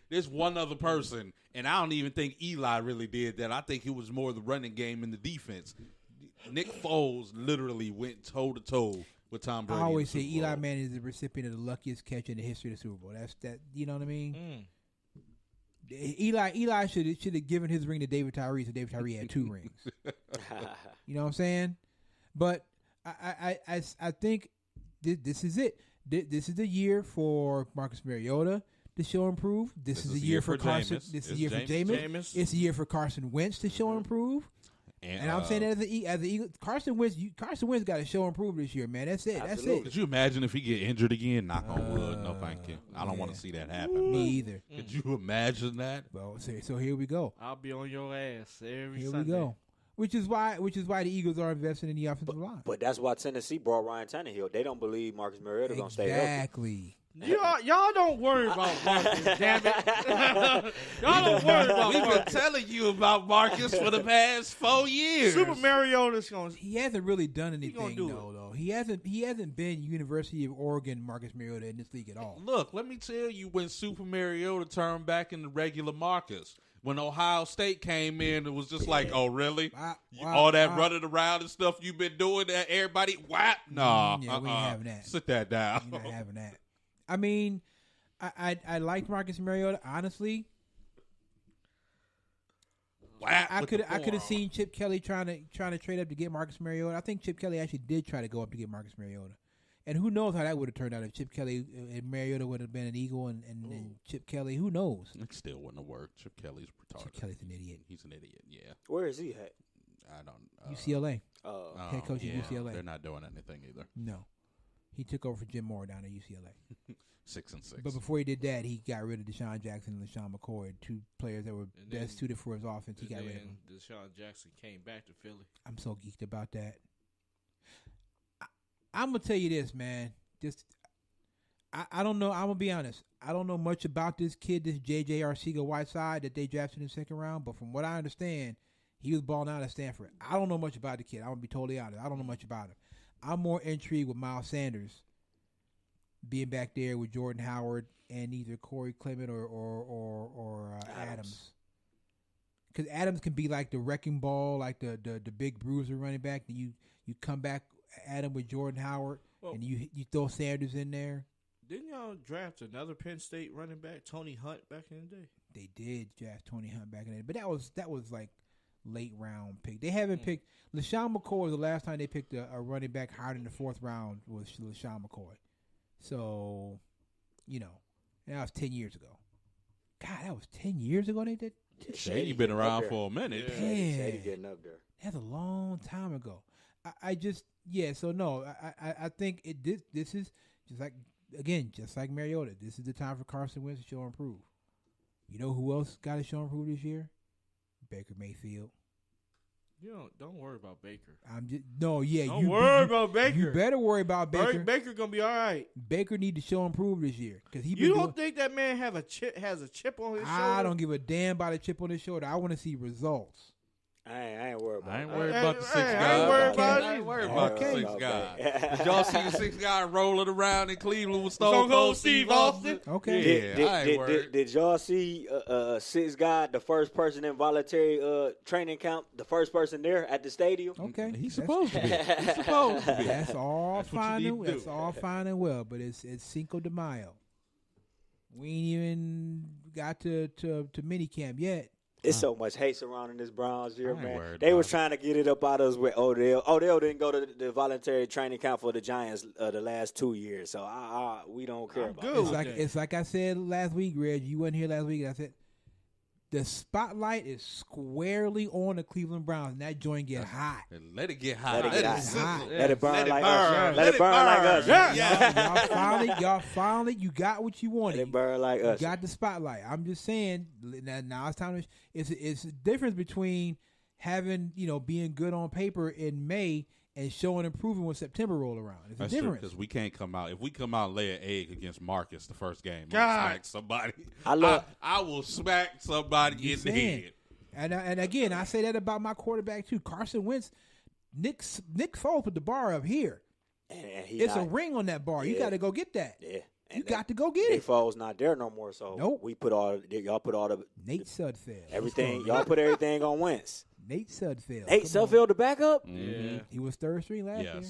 There's one other person, and I don't even think Eli really did that. I think it was more the running game and the defense. Nick Foles literally went toe-to-toe with Tom Brady. I always in say the Super Eli Bowl. Manning is the recipient of the luckiest catch in the history of the Super Bowl. That's that. You know what I mean? Eli should have given his ring to David Tyree, so David Tyree had 2 rings. You know what I'm saying? But I think this is it. This is the year for Marcus Mariota to show improve. This is the year for Carson. Jameis. This is It's the year for Jameis. Jameis. It's the year for Carson Wentz to show improve. And I'm saying that as the Eagle, Carson Wentz got to show improve this year, man. That's it. Absolutely. That's Could you imagine if he get injured again? Knock on wood. No, thank you. I don't want yeah. to see that it. happen. Me either. Could you imagine that? Well, so here we go. I'll be on your ass every Here Sunday. we go. Which is why the Eagles are investing in the offensive line. But that's why Tennessee brought Ryan Tannehill. They don't believe Marcus Mariota going to stay healthy. Exactly. Y'all don't worry about Marcus, damn it. Y'all don't worry about We've been Marcus. telling you about Marcus for the past 4 years. Super Mariota's going to... He hasn't really done gonna anything do though. He hasn't been University of Oregon Marcus Mariota in this league at all. Look, let me tell you when Super Mariota turned back into regular Marcus. When Ohio State came in, it was just like, oh, really? All that running around and stuff you've been doing, that everybody, what? Nah, Yeah, we ain't having that. Sit that down. You're not having that. I mean, I liked Marcus Mariota honestly. I could have seen Chip Kelly trying to trade up to get Marcus Mariota. I think Chip Kelly actually did try to go up to get Marcus Mariota. And who knows how that would have turned out if Chip Kelly and Mariota would have been an Eagle and Chip Kelly. Who knows? It still wouldn't have worked. Chip Kelly's retarded. Chip Kelly's an idiot. He's an idiot, yeah. Where is he at? I don't UCLA. Head coach yeah, at UCLA. They're not doing anything either. No. He took over for Jim Moore down at UCLA. 6-6. But before he did that, he got rid of Deshaun Jackson and LaShawn McCoy, 2 players that were And best then- suited for his offense. He And got rid of then them. Deshaun Jackson came back to Philly. I'm so geeked about that. I'm gonna tell you this, man. I don't know. I'm gonna be honest. I don't know much about this kid, this J.J. Arcega-Whiteside that they drafted in the 2nd round. But from what I understand, he was balling out at Stanford. I don't know much about the kid. I'm gonna be totally honest. I don't know much about him. I'm more intrigued with Miles Sanders being back there with Jordan Howard and either Corey Clement or Adams. Because Adams can be like the wrecking ball, like the big bruiser running back. And you come back at him with Jordan Howard, Well- and you throw Sanders in there. Didn't y'all draft another Penn State running back, Tony Hunt, back in the day? They did draft Tony Hunt back in the day, but that was like late round pick. They haven't picked LaShawn McCoy. The last time they picked a running back higher in the 4th round was LaShawn McCoy. So, that was 10 years ago. God, that was 10 years ago they did. Shady been around for a minute. Yeah. Shady getting up there. That's a long time ago. I think this is just like Mariota. This is the time for Carson Wentz to show improve. You know who else got to show improve this year? Baker Mayfield. Don't worry about Baker. Don't worry about Baker. You better worry about Baker. Baker gonna be all right. Baker need to show improve this year because You don't think that man has a chip on his shoulder? I don't give a damn about a chip on his shoulder. I want to see results. I ain't worried about I ain't that. worried about the six I guy. ain't worried about it. I ain't worried Okay. about the Okay. six guy. Okay. Did y'all see the six guy rolling around in Cleveland with Stone Stone Cold Cold Steve Steve Austin? Austin? Okay. Yeah, I ain't worried. Did y'all see Six God, the first person in voluntary training camp, the first person there at the stadium? Okay. He's That's- supposed to be. He's supposed to be. That's all That's what you fine. need And, to do. that's all fine and well, but it's Cinco de Mayo. We ain't even got to minicamp yet. It's so much hate surrounding this Browns year, I ain't man. worried They about was it. trying to get it up out of us with Odell. Odell didn't go to the voluntary training camp for the Giants the last 2 years, so we don't care I'm about good. it. It's like Okay. it's like I said last week, Reg. You weren't here last week. I said the spotlight is squarely on the Cleveland Browns, and that joint get hot. And let it get hot. Let it get hot. sizzle. Let it burn Let it like burn. us. Let it burn like us. Y'all finally, you got what you Let wanted. it burn like You us. got the spotlight. I'm just saying. Now it's time to. It's a difference between having being good on paper in May and showing improvement when September roll around. It's That's a true, difference. because we can't come out. If we come out and lay an egg against Marcus the first game, God. I'll smack somebody. I will smack somebody in Just the saying. head. And again, I say that about my quarterback too. Carson Wentz, Nick Foles put the bar up here. And It's a ring on that bar. You Yeah. got to go get that. Yeah. You got to go get Nick it. Foles not there no more, so Nope. y'all put all the Nate Sudfeld. everything. Y'all put everything on Wentz. Nate Sudfeld. Nate Come on. Sudfeld the backup. Mhm. He was third string last year.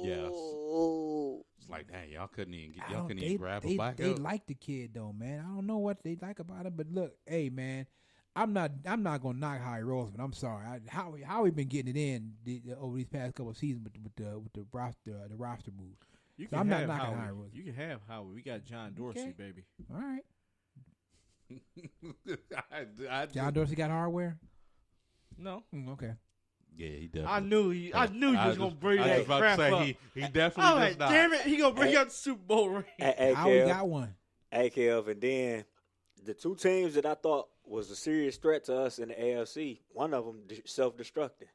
Yes. Ooh. It's like, dang, y'all couldn't even I y'all don't- couldn't even grab a backup. They like the kid though, man. I don't know what they like about him, but look, hey, man, I'm not gonna knock Howie Roseman. I'm sorry. How we been getting it in over these past couple of seasons with the roster move. You So can I'm not have knocking Howard. Howard Roseman. You can have Howard. We got John Dorsey, Okay. baby. All right, I John Dorsey got hardware. No, Okay, Yeah, he does. I knew you was gonna bring I was that about crap to say up. he definitely I'm does like, not. damn it, he gonna bring out the Super Bowl ring. Hey, Howie Kev. got one. Hey, Kev, and then the two teams that I thought was a serious threat to us in the AFC, one of them self-destructing.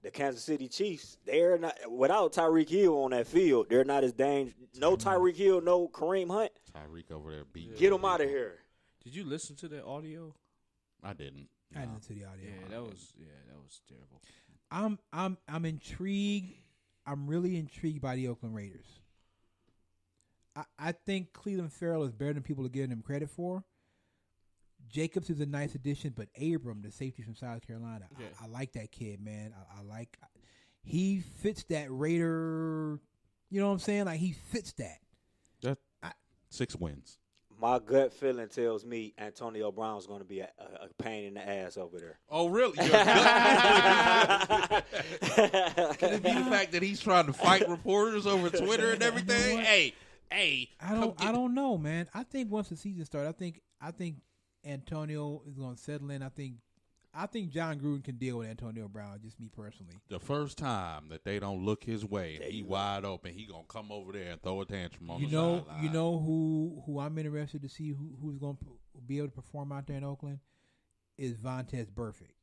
The Kansas City Chiefs, they're not without Tyreek Hill on that field. They're not as dangerous. No Tyreek Hill, no Kareem Hunt. Tyreek over there beat. Get them out of here. Did you listen to that audio? I didn't. I didn't see the audio. Yeah, that was terrible. I'm intrigued. I'm really intrigued by the Oakland Raiders. I think Cleveland Farrell is better than people are giving him credit for. Jacobs is a nice addition, but Abram, the safety from South Carolina, Yeah. I like that kid, man. He fits that Raider. You know what I'm saying? Like he fits that. 6 wins. My gut feeling tells me Antonio Brown's going to be a pain in the ass over there. Oh, really? Could it be the fact that he's trying to fight reporters over Twitter and everything? what? Hey, I don't know, man. I think once the season starts, I think Antonio is going to settle in. I think John Gruden can deal with Antonio Brown. Just me personally. The first time that they don't look his way and he wide open, he gonna come over there and throw a tantrum on the sideline. You know who I'm interested to see who's going to be able to perform out there in Oakland is Vontaze Burfict.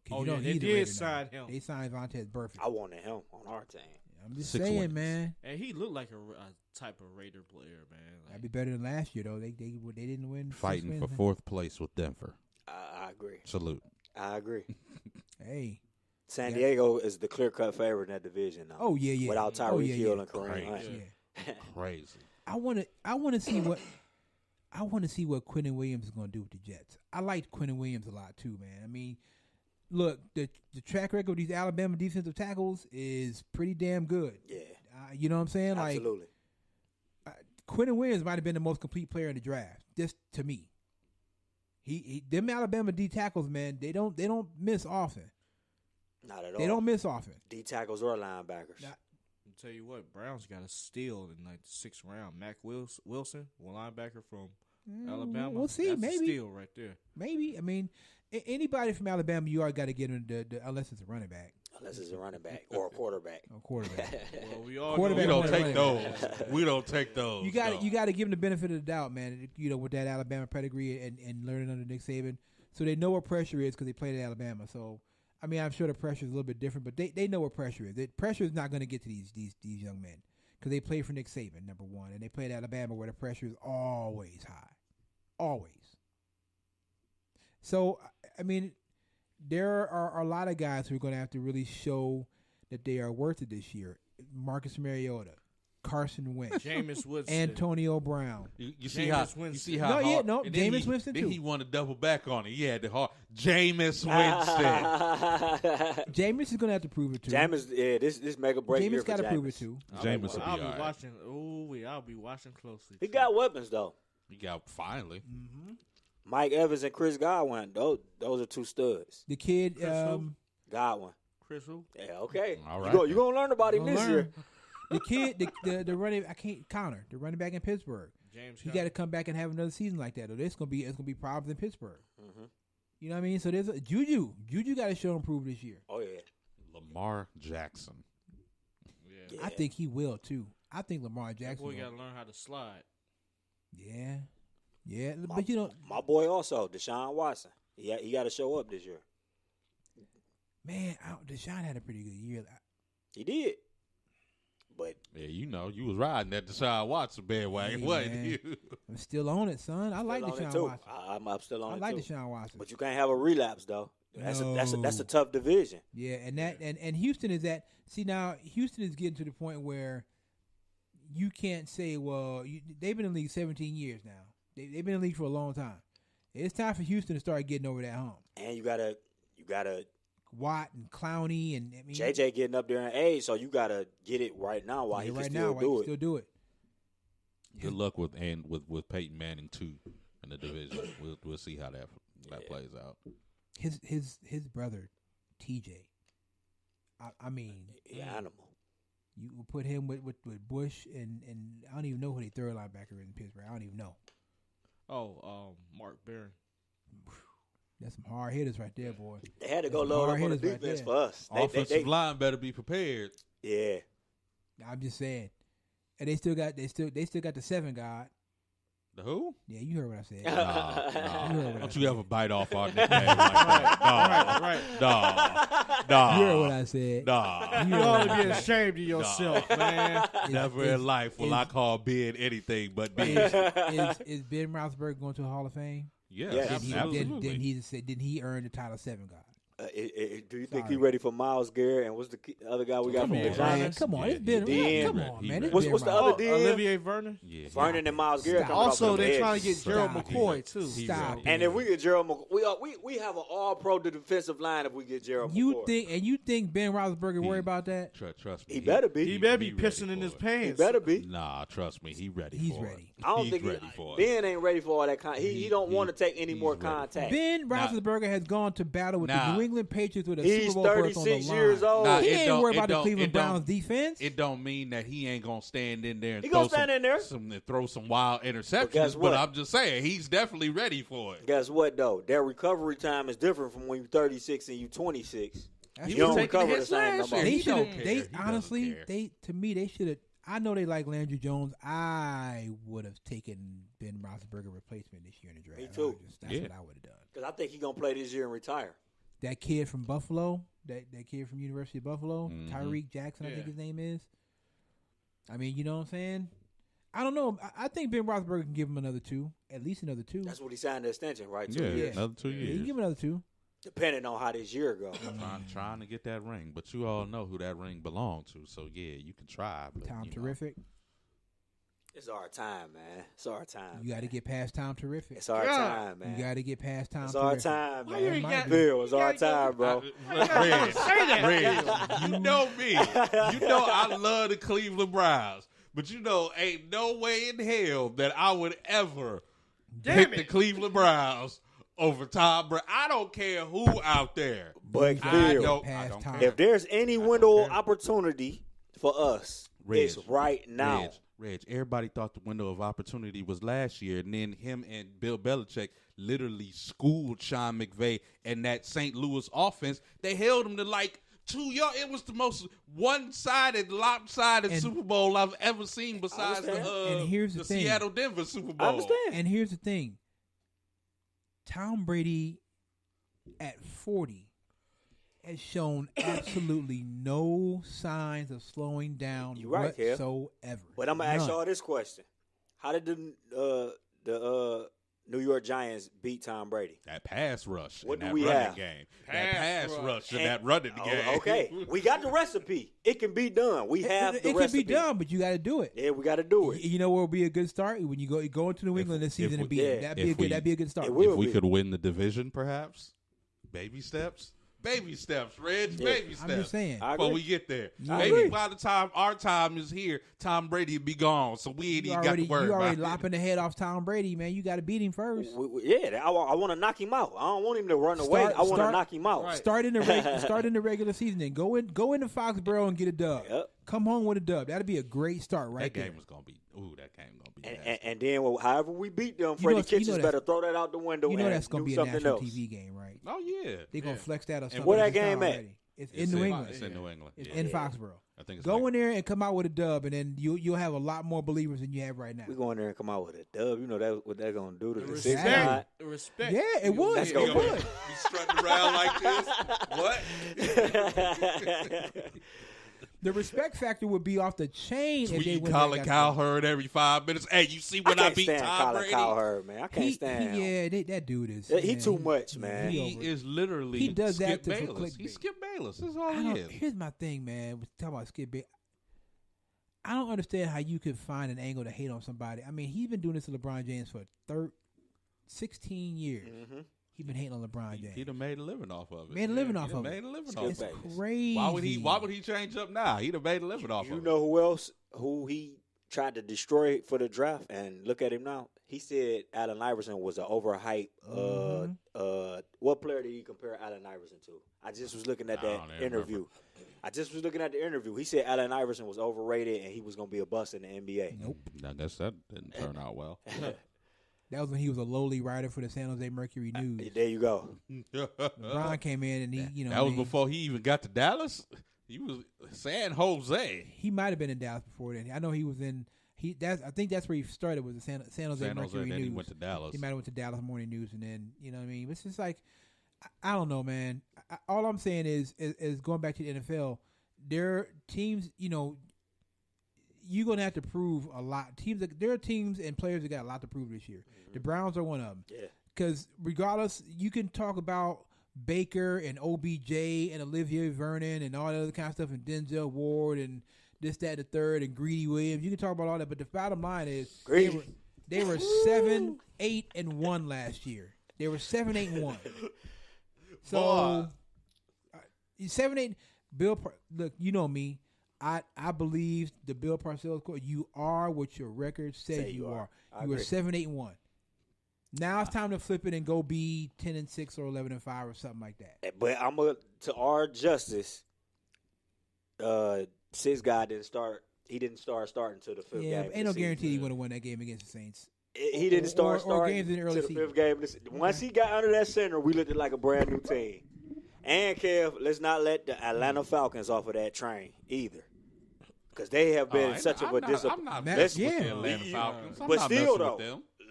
Oh, you know yeah, they he's a did Raider now. sign him. They signed Vontaze Burfict. I wanted him on our team. I'm just 6 saying, wins. man. And he looked like a type of Raider player, man. That'd be better than last year, though. They didn't win. 6 Fighting wins, for man. 4th place with Denver. I agree. Salute. I agree. Hey. San Diego is the clear-cut favorite in that division now. Oh yeah. Without Tyreek Oh, yeah, Hill yeah. and Kareem Hunt. Yeah. Crazy. I want to see what Quinnen Williams is going to do with the Jets. I like Quinnen Williams a lot too, man. I mean, look, the track record of these Alabama defensive tackles is pretty damn good. Yeah, You know what I'm saying? absolutely. Like Quinnen Williams might have been the most complete player in the draft, just to me. Them Alabama D tackles, man, they don't miss often. Not at all. They don't miss often. D tackles or linebackers. Nah. I'll tell you what, Browns got a steal in like the 6th round. Mac Wilson, one linebacker from Alabama. We'll see. That's Maybe. a steal right there. Maybe. I mean, anybody from Alabama, you already got to get in unless it's a running back Unless it's a running back or a quarterback. or quarterback. Well, we all Quarterback We know don't running take back. those. We don't take those. You got no. you got to give them the benefit of the doubt, man. You know, with that Alabama pedigree and learning under Nick Saban, so they know what pressure is because they played at Alabama. So, I mean, I'm sure the pressure is a little bit different, but they know what pressure is. The pressure is not going to get to these young men because they play for Nick Saban, number one, and they played at Alabama where the pressure is always high, always. So, I mean, there are a lot of guys who are going to have to really show that they are worth it this year. Marcus Mariota, Carson Wentz, Jameis Winston, Antonio Brown. You see how Jameis Winston. you see how No, hard, yeah, no, and then Jameis Winston Then too. he wanted to double back on it. He had the hard Jameis Winston. Jameis is going to have to prove it too. Jameis, yeah, this make or break year Jameis for got to Jameis. prove it too. Jameis will be I'll all be right. watching. I'll be watching closely. He got weapons though. He got finally. Mike Evans and Chris Godwin. Those are two studs. The kid, Chris who? Godwin. Chris who? Yeah, okay. All right, You gonna learn about him gonna this learn. year. the kid, the running, Connor, the running back in Pittsburgh. James. He got to come back and have another season like that, or it's gonna be problems in Pittsburgh. You know what I mean? So there's a Juju got to show and prove this year. Oh yeah. Lamar Jackson. Yeah. I think he will too. I think Lamar That Jackson. boy will. got to learn how to slide. Yeah, but you know, My boy also, Deshaun Watson. He got to show up this year. man, Deshaun had a pretty good year. He did. But Yeah, you was riding that Deshaun Watson bandwagon, Hey, wasn't man. you? I'm still on it, son. I like still on it Deshaun too. Watson. I'm still on I it like too. Deshaun Watson. But you can't have a relapse though. That's No. a tough division. Yeah, and Houston is at. See now, Houston is getting to the point where you can't say, well, they've been in the league 17 years now. They've been in the league for a long time. It's time for Houston to start getting over that hump. And you gotta Watt and Clowney and I mean, JJ getting up there in age, so you gotta get it right now while he can right still now, do it. still do it. Good luck with Peyton Manning too in the division. We'll see how that plays out. His brother, TJ. I mean, He animal. you will put him with Bush and I don't even know who their third linebacker is in Pittsburgh. I don't even know. Oh, Mark Barron. That's some hard hitters right there, boy. They had to go Some load hard up on the hitters right defense there. for us. Offensive line better be prepared. Yeah. I'm just saying. And they still got the 7 guard. The who? Yeah, you heard what I said. Nah. Don't you ever bite off our nickname like that? Right. Nah. You heard what I said. Nah. You You heard ought what to I be said. ashamed of yourself, man. Never in life will I call Ben anything but Ben. Is Ben Roethlisberger going to the Hall of Fame? Yes, Yes. absolutely. Didn't he earn the title 7 guard? Do you think Sorry. he ready for Miles Garrett? And what's the other guy we got Come from on, the man. Giants? Come on, Yeah, it's Ben. he Come ready. on, He man. ready. It's What's Ben the Roethlisberger. other DM? Olivier Vernon. Yeah, Vernon and Miles Garrett Stop. coming Also, off they're the trying edge. to get Gerald Stop. McCoy too. He Stop ready. it. And if we get Gerald McCoy, we have an all-pro defensive line if we get Gerald McCoy. You think Ben Roethlisberger worry about that? Trust me. He better be. He better be ready pissing in for his it. He pants. better be. Nah, trust me. He ready He's for ready. it. I don't He's think ready for it. Ben ain't ready for all that. He don't want to take any he's more ready. contact. Ben Roethlisberger has gone to battle with the Nah. New England Patriots with a He's Super Bowl berth on the 36 line. years old. Nah, He it ain't don't- worried it about the don't- Cleveland it don't- Browns defense. It don't mean that he ain't gonna stand in there and He throw gonna stand in there. throw some wild interceptions. guess what? But I'm just saying he's definitely ready for it. Guess what though? Their recovery time is different from when you're 36 and you 26. That's He You was don't taking recover hits the same last number. year. They He should don't have. care. They He doesn't honestly, care. they should have. I know they like Landry Jones. I would have taken Ben Roethlisberger replacement this year in the draft. Me too. That's Yeah. what I would have done. Because I think he's gonna play this year and retire. That kid from Buffalo, that kid from University of Buffalo, Mhm. Tyreek Jackson, I think Yeah. his name is. I mean, you know what I'm saying? I don't know. I think Ben Roethlisberger can give him another 2, at least another 2. That's what he signed the extension, right? 2 Yeah, years. another 2 Yeah, he can years. give him another 2. Depending on how this year goes. Trying to get that ring, but you all know who that ring belonged to. So yeah, you can try. But, Tom you know. Terrific. It's our time, man. It's our time. You got to man. get past Tom Terrific. It's our Yeah. time, man. You got to get past Tom It's our Terrific. time, Why you man. ain't got- Bill, it's you our gotta time, bro. Reg, you know me. You know I love the Cleveland Browns, but you know ain't no way in hell that I would ever pick the Cleveland Browns over Tom Brady. I don't care who out there. But I Bill, don't, Past I don't Tom. care. if there's any window of care. opportunity for us, Reg, it's right now. Reg, everybody thought the window of opportunity was last year, and then him and Bill Belichick literally schooled Sean McVay and that St. Louis offense. They held him to like 2 yards. It was the most one-sided, lopsided And- Super Bowl I've ever seen besides the, understand. And here's the thing. Seattle-Denver Super Bowl. I understand. And here's the thing. Tom Brady at 40 has shown absolutely no signs of slowing down You right, Kev. whatsoever. But I'm gonna ask None. y'all this question: how did the New York Giants beat Tom Brady? That pass rush What in do that we running have? game. Pass That pass rush. rush in And- that running game. Okay, we got the recipe. It can be done. We have It the can recipe. be done, but you got to do it. Yeah, we got to do it. You know what would be a good start when you go into New England this season if and we- beat it. yeah, That'd be a good start. It will If we be. could win the division, perhaps. Baby steps. Baby steps, Reg. Yeah. Baby steps. I'm just saying. I Before agree. we get there. I Maybe agree. by the time our time is here, Tom Brady will be gone. So we ain't You even got already, to worry you already about it. lopping the head off Tom Brady, man. You got to beat him first. Yeah, I want to knock him out. I don't want him to run away. I want to start- knock him out. Right. Start in the regular season and go into Foxborough and get a dub. Yep. Come home with a dub. That'd be a great start right That there. game was going to be, that game going to be And, nasty. and then, however we beat them, You Freddie know Kitchens that's- better throw that out the window You know and that's going to do be a something national else. TV game, right? Oh, yeah. They're going to flex that or something. where that It's not game at? already. It's in New England. It's in New England. It's Yeah. in Foxborough. I think it's Go like- in there and come out with a dub, and then you'll have a lot more believers than you have right now. We go in there and come out with a dub. You know that what they're gonna do to the six respect. guy. The respect. Yeah, it would. Let's It go. You would. be strutting around like this. What? The respect factor would be off the chain if they Tweet win. Colin that Cowherd every 5 minutes. Hey, you see when I can't beat stand Tom Colin Brady? Cowherd, man. I can't He, stand him. yeah, that dude is. He man, too much, man. He over it. is literally He does that Skip to- for Bayless. clickbait. He's Skip Bayless. That's all I he don't, is. here's my thing, man. With talking about Skip Bayless, I don't understand how you could find an angle to hate on somebody. I mean, he's been doing this to LeBron James for 16 years. Mhm. He's been hating on LeBron James. He'd have made a living off of it. Made a living off He'd have of made it. a living Skip off It's of it. Bayless. crazy. Why would he change up now? He'd have made a living off You of it. know who else who he tried to destroy for the draft, and look at him now. He said Allen Iverson was an overhyped. What player did he compare Allen Iverson to? I just was looking at I that don't even interview. I just was looking at the interview. He said Allen Iverson was overrated and he was going to be a bust in the NBA. Nope. I guess that didn't turn out well. That was when he was a lowly writer for the San Jose Mercury News. There you go. LeBron came in and he, that was before he even got to Dallas. He was San Jose. He might have been in Dallas before then. I know he was in. I think that's where he started was the San Jose San Jose, Mercury and then News. he went to Dallas. He might have went to Dallas Morning News, and then you know what I mean. It's just like I don't know, man. All I'm saying is going back to the NFL. Their teams, you know, you're gonna have to prove a lot. There are teams and players that got a lot to prove this year. The Browns are one of them. Yeah. Because regardless, you can talk about Baker and OBJ and Olivier Vernon and all that other kind of stuff, and Denzel Ward and this, that, the third, and Greedy Williams. You can talk about all that, but the bottom line is they were 7-8-1 last year. They were 7-8-1. So 7-8. Look, you know me. I believe the Bill Parcells quote. You are what your record says Say you you are. are. I You were agree. 7-8-1. Now it's time to flip it and go be 10-6 or 11-5 or something like that. But to our justice, Sis guy didn't start. He didn't start starting to the fifth game. Yeah, of but the ain't no season. guarantee he would have won that game against the Saints. He didn't start or starting games in the to early the season. fifth game. Once he got under that center, we looked like a brand new team. And Kev, let's not let the Atlanta Falcons off of that train either, because they have been such of a I'm disappointment. not Matt- messing with yeah. the Atlanta Falcons. I'm But not still, messing though, with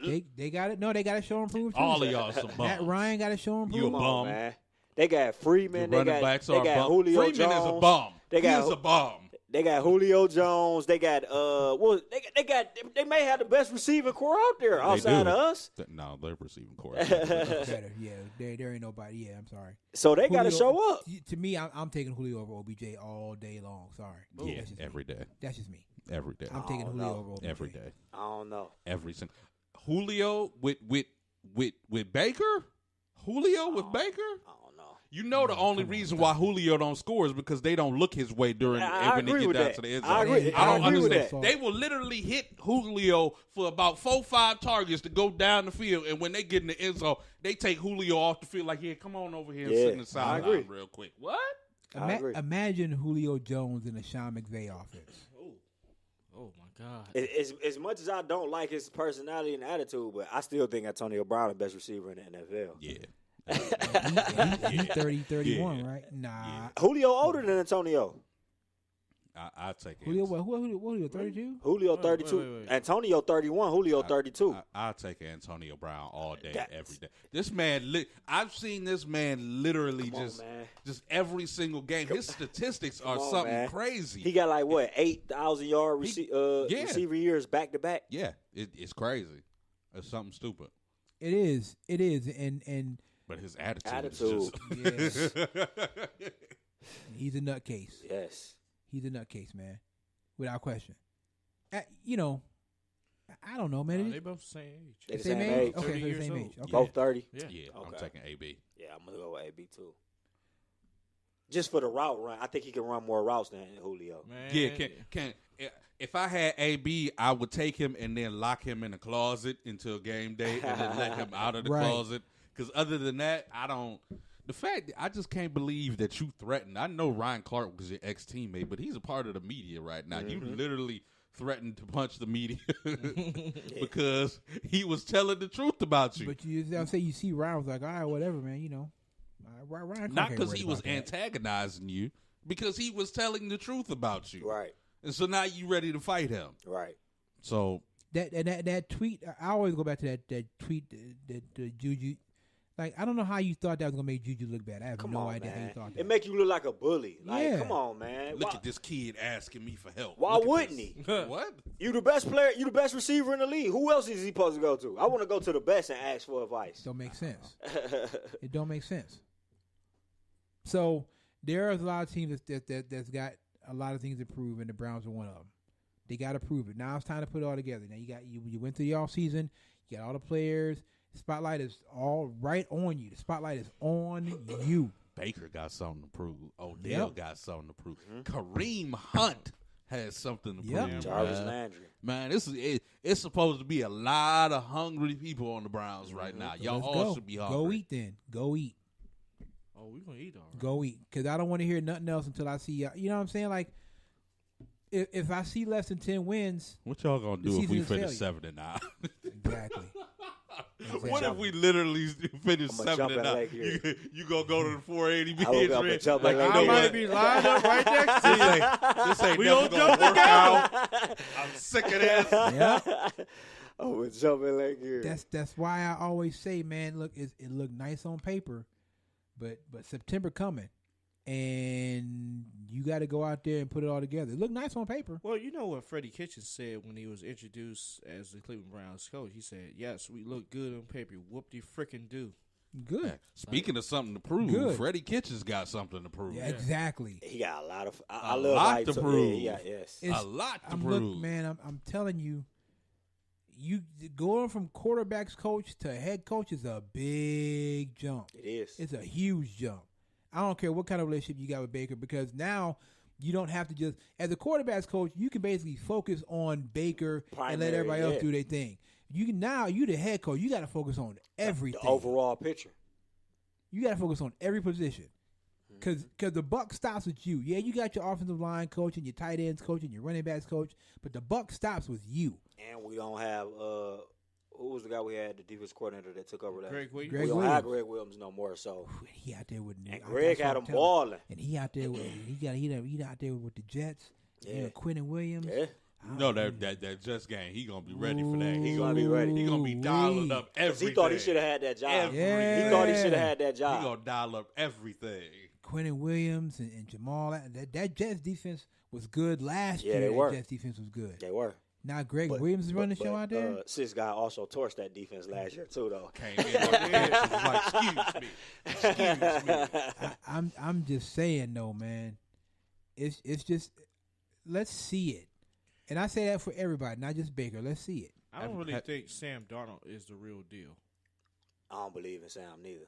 them. They got it. No, they got to show improvement too. All of y'all some Matt bums. Ryan got to show You a improvement. Come on, bum. man. They got Freeman. Your They running got backs they are a got bum. Julio Freeman Jones. is a bum. They got He is a bum. They got Julio Jones. They got they may have the best receiving core out there outside do. of us. No, they're receiving court. Better, yeah. There ain't nobody. Yeah, I'm sorry. So they got to Julio- show up. To me, I'm taking Julio over OBJ all day long. Sorry. Yeah, That's just every day. That's just me. Every day. I'm taking Oh, Julio no. over OBJ. Every day. I don't know. Every single Julio with Baker? Julio with Baker? I don't know. You know the only reason why Julio don't score is because they don't look his way during I when they agree get with down that. to the end I zone. agree. I don't I agree with understand. that. They will literally hit Julio for about 4-5 targets to go down the field, and when they get in the end zone, they take Julio off the field like, yeah, come on over here and Yeah, sit in the I sideline agree. real quick. What? I agree. Imagine Julio Jones in a Sean McVay offense. Oh my God. As much as I don't like his personality and attitude, but I still think Antonio Brown is the best receiver in the NFL. Yeah. He's 30, 31, Yeah. right? Nah. Julio older than Antonio. I take it. Julio, what Julio, 32? Julio 32. wait. Antonio 31. Julio 32. I'll take Antonio Brown all day, That's- every day. This man, I've seen this man literally Come on, just man. every single game. His statistics are Come on, something man. crazy. He got like what 8,000 yard Yeah. receiver years back to back. Yeah, it's crazy. It's something stupid. It is, and But his attitude. Attitude. Is just he's a nutcase. Yes. He's a nutcase, man, without question. You know, I don't know, man. They both the same age. They the same age. Okay, 30 so the years same old. age. Okay. Both 30. Yeah. yeah. I'm Okay. taking AB. Yeah, I'm gonna go with AB too. Just for the route run, I think he can run more routes than Julio. Man, Yeah, can if I had AB, I would take him and then lock him in a closet until game day and then let him out of the Right. closet. Because other than that, I don't. The fact I just can't believe that you threatened. I know Ryan Clark was your ex teammate, but he's a part of the media right now. You literally threatened to punch the media because he was telling the truth about you. But I'll say you see Ryan was like, all right, whatever, man. You know, Ryan Clark Not ain't because worried he was about that. antagonizing you, because he was telling the truth about you. Right. And so now you ready to fight him. Right. So That tweet. I always go back to that tweet that Juju. Like, I don't know how you thought that was gonna make Juju look bad. I have Come no on, idea how you man. thought that. It make you look like a bully. Like, Yeah. come on, man. look Why, at this kid asking me for help. why Look at wouldn't this. he? What? You the best player. You the best receiver in the league. Who else is he supposed to go to? I want to go to the best and ask for advice. Don't make sense. It don't make sense. So there are a lot of teams that's got a lot of things to prove, and the Browns are one of them. They got to prove it. Now it's time to put it all together. Now you went through the off season. You got all the players. The spotlight is all right on you. The spotlight is on you. Baker got something to prove. Odell Yep. got something to prove. Kareem Hunt has something to Yep. prove. Jarvis man. Landry. Man, it's supposed to be a lot of hungry people on the Browns right now. Y'all Let's all go. should be hungry. Go eat then. Go eat. Oh, we gonna eat all right. Go eat. Because I don't want to hear nothing else until I see you know what I'm saying? Like, if I see less than 10 wins, What y'all gonna The do if season we is finish failure. 7-9? exactly. What if we literally finish I'ma jump in 7-9? like here. You gonna go to the 480 I woke up and jumped in like I here. might be lined up right next to you. This ain't We never don't gonna jump work out. I'm sick of this. Yeah. I was jumping like here. That's why I always say, man, look, it look nice on paper, but September coming, and you got to go out there and put it all together. It look nice on paper. Well, you know what Freddie Kitchens said when he was introduced as the Cleveland Browns coach? He said, yes, we look good on paper. Whoop-de-frickin' do. Good. Speaking of something to prove, Good. Freddie Kitchens got something to prove. Yeah, exactly. He got a lot of. I A love lot how he to took- prove. Yeah, yes. It's- A lot to I'm prove. look, man. I'm telling you, you going from quarterbacks coach to head coach is a big jump. It is. It's a huge jump. I don't care what kind of relationship you got with Baker, because now you don't have to just, as a quarterbacks coach, you can basically focus on Baker and let Primary, everybody else yeah. do their thing. You can now, you the head coach, you got to focus on everything. The overall picture. You got to focus on every position, because the buck stops with you. Yeah, you got your offensive line coach and your tight ends coach and your running backs coach, but the buck stops with you. And we don't have who was the guy we had, the defense coordinator that took over that? Greg Williams. Greg we don't Williams. have Greg Williams no more. So He out there with and Greg had him balling. and he out there with he out there with the Jets. Yeah. Quentin Williams. Yeah, No, that Jets game, he gonna be ready for that. he gonna be ready. He gonna be dialing up 'Cause everything. he thought he should have had that job. Yeah. He thought he should have had that He job. gonna dial up everything. Quentin Williams and Jamal. That Jets defense was good last Yeah, year. they were. That Jets defense was good. They were. Now Greg But- Williams is running the but, show out there. Sis guy also torched that defense last year too, though. Came in on the bench and was like, excuse me. I'm just saying though, man. It's just, let's see it, and I say that for everybody, not just Baker. Let's see it. I don't really think Sam Darnold is the real deal. I don't believe in Sam neither.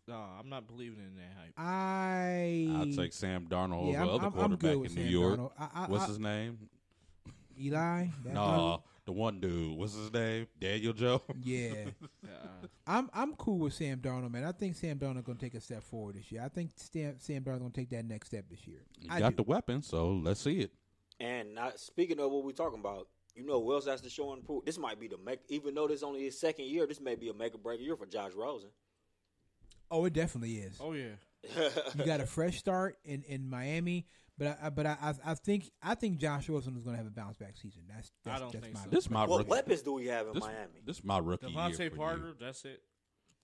No, I'm not believing in that hype. I'll take Sam Darnold Yeah, over other I'm quarterback good in with New Sam York. Darnold. What's his name? Eli? That No, the one dude. What's his name? Daniel Jones. dude? Yeah. I'm cool with Sam Darnold, man. I think Sam Darnold going to take a step forward this year. I think Sam Darnold going to take that next step this year. You I got do. the weapon, so let's see it. And not, speaking of what we're talking about, you know, Wills has to show and prove. This might be even though this is only his second year, this may be a make or break year for Josh Rosen. Oh, it definitely is. Oh yeah. You got a fresh start in Miami, but I think Josh Rosen is going to have a bounce back season. That's I don't think my so. This my What rookie. weapons do we have in This, Miami? this is my rookie year Devontae for Parker, you. that's it.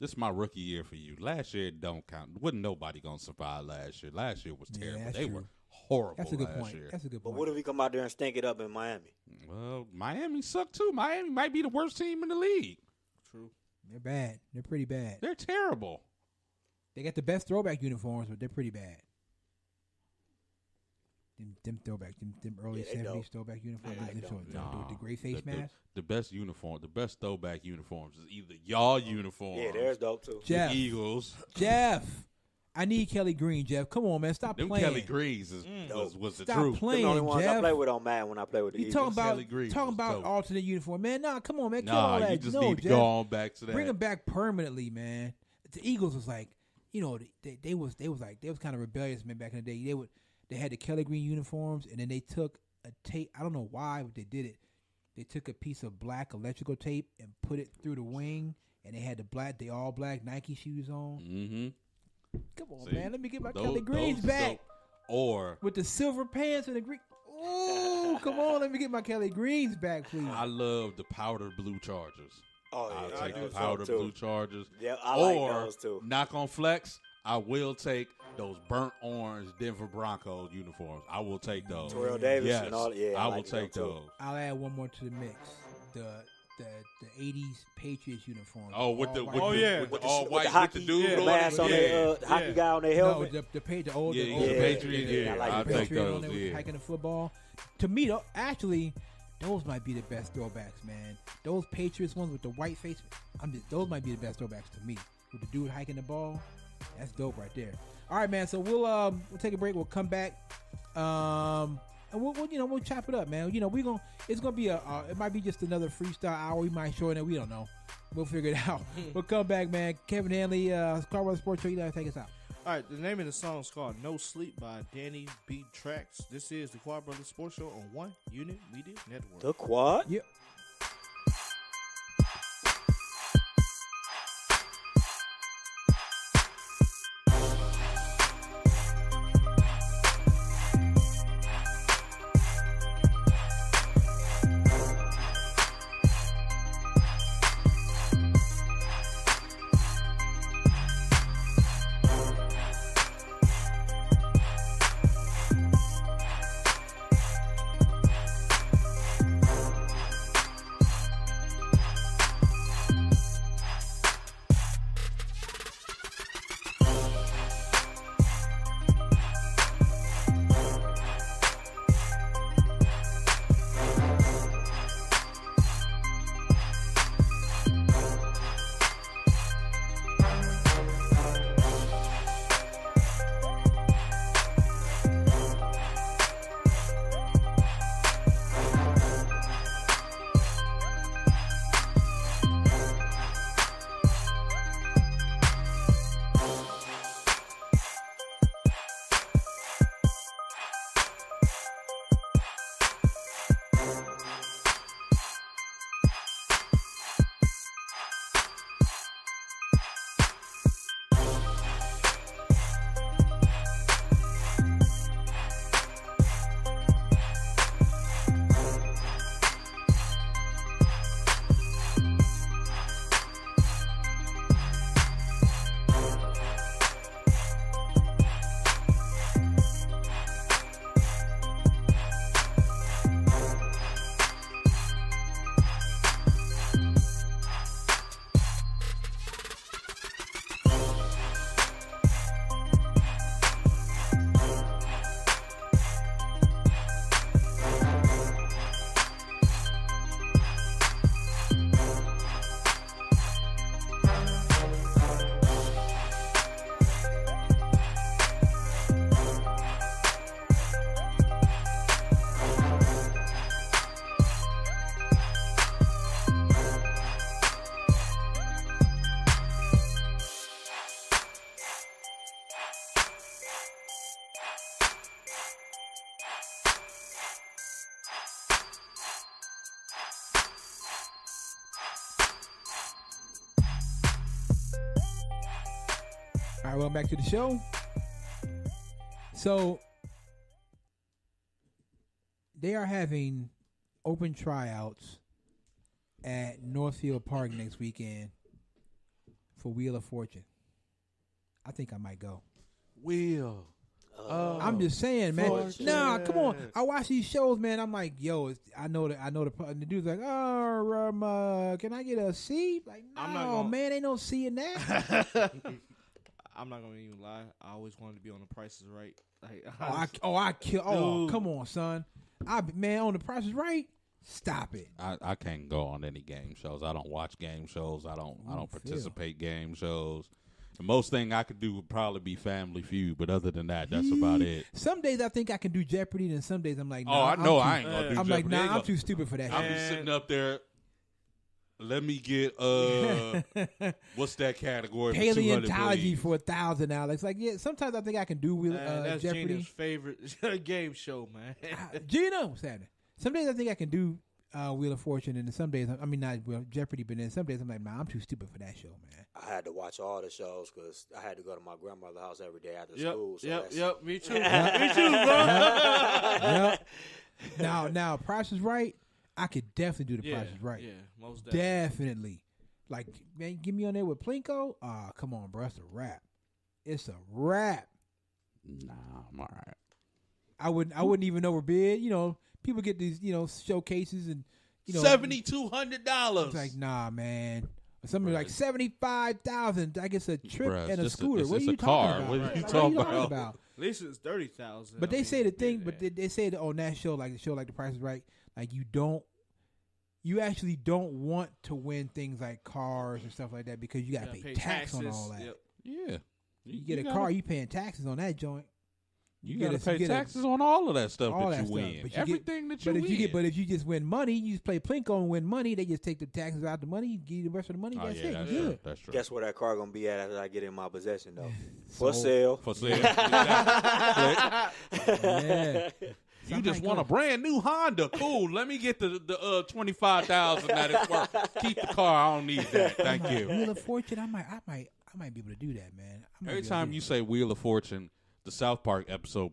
This is my rookie year for you. Last year it don't count. Wasn't nobody gonna survive last year. Last year was Yeah, terrible. that's They true. were horrible. That's a good last point. Year. That's a good But point. what if we come out there and stink it up in Miami? Well, Miami sucked too. Miami might be the worst team in the league. True. They're bad. They're pretty bad. They're terrible. They got the best throwback uniforms, but they're pretty bad. Them throwback, them early Yeah, they 70s dope. throwback uniforms. Yeah, they dope. With the gray face mask. The best uniform, the best throwback uniforms is either y'all uniform, Yeah, there's dope too. Jeff. the Eagles. Jeff, I need Kelly Green, Jeff. Come on, man. Stop Them playing. Kelly Greaves was the Stop truth. Them playing, the only ones I Jeff. play with on Madden when I play with the You Eagles. talking Kelly Green about was dope. alternate uniform, man? Nah, come on, man. Kill all Nah, that. you just no, need to Jeff. go on back to that. Bring them back permanently, man. The Eagles was like, they was kind of rebellious, man. Back in the day, they had the Kelly Green uniforms, and then they took a tape. I don't know why, but they did it. They took a piece of black electrical tape and put it through the wing, and they had the all black Nike shoes on. Mm-hmm. Come on, See, man. Let me get my Kelly Greens those back dope. Or with the silver pants and the green. Oh, come on. Let me get my Kelly Greens back, please. I love the powder blue Chargers. Oh I'll yeah, take I the do powder too. blue Chargers. Yeah, I like or those too. knock on flex. I will take those burnt orange Denver Broncos uniforms. I will take those. Terrell Davis Yes, and all. Yeah, I will like them take too. those. I'll add one more to the mix. The 80s Patriots uniform. Oh, with the All with white. the, yeah. with With the the all with white the with hockey, the dude yeah, on mask it. on Yeah. their hockey Yeah. guy on their No, helmet. the Yeah, old yeah, Patriot, yeah, I like I'll the take Patriot on those. there with Yeah. hiking the football. To me, though, actually, those might be the best throwbacks, man. Those Patriots ones with the white face, those might be the best throwbacks to me. With the dude hiking the ball, that's dope right there. All right, man. So we'll take a break. We'll come back, and we'll chop it up, man. It's gonna be it might be just another freestyle hour. We might shorten it. We don't know. We'll figure it out. We'll come back, man. Kevin Hanley, Carwell Sports Show. You gotta take us out. All right, the name of the song is called No Sleep by Danny B. Tracks. This is the Quad Brothers Sports Show on One Unit Media Network. The quad. Yep. All right, welcome back to the show. So they are having open tryouts at Northfield Park next weekend for Wheel of Fortune. I think I might go. Will. I'm just saying, man. Fortune. Nah, come on. I watch these shows, man. I'm like, yo, I know the dude's like, can I get a C? Like, no, I'm not gonna- man, ain't no C in that. I'm not gonna even lie. I always wanted to be on The Price is Right. Like, Come Dude. on, son. Man, on The Price is Right. Stop it. I can't go on any game shows. I don't watch game shows. I don't participate game shows. The most thing I could do would probably be Family Feud, but other than that, that's about it. Some days I think I can do Jeopardy, and some days I'm like, Oh, nah, I know I I'm ain't gonna do I'm Jeopardy. like, They nah, I'm gonna- too stupid for that I'll shit. be sitting up there. Let me get what's that category? For 200, Paleontology please? for $1,000. Like, yeah, sometimes I think I can do that's Jeopardy. Gina's favorite game show, man. Gina, what's happening? Some days I think I can do Wheel of Fortune, and then some days, I mean, not Jeopardy, but then some days I'm like, nah, I'm too stupid for that show, man. I had to watch all the shows because I had to go to my grandmother's house every day after Yep, school. So yep, that's- yep. Me too. Me too, bro. Yep. Now, Price is Right. I could definitely do the Price is Right. Yeah, most definitely. Definitely. Like, man, get me on there with Plinko. Come on, bro. It's a wrap. It's a wrap. Nah, I'm all right. I wouldn't even overbid. You know, people get these, showcases and, $7,200. It's like, nah, man. Or something like 75,000. I guess a trip Bruh, and a it's just scooter. it's What are just you a talking car. about? What are Right. you What talking are you talking about? about? At least it's 30,000. But they say the thing. yeah. But they say that on that show, like the show like The Price is Right, like you actually don't want to win things like cars and stuff like that because you got to gotta pay pay tax on taxes. all that. Yep. Yeah. You get a gotta- car, you paying taxes on that joint. You get got to a- pay you get a- taxes on all of that stuff all that that you stuff. win. But you Everything that you But win. if you just win money, you just play Plinko and win money. They just take the taxes out the money, you give you the rest of the money. Oh, That's yeah, it. that's You true. good. That's true. Guess where that car gonna be at after I get in my possession though? So- For sale. For sale. Yeah. You Something just like want a that. brand new Honda. Cool. Let me get the 25,000 that it's worth. Keep the car. I don't need that. Thank you. Wheel of Fortune. I might be able to do that, man. I might Every be able to time do you that. say Wheel of Fortune, the South Park episode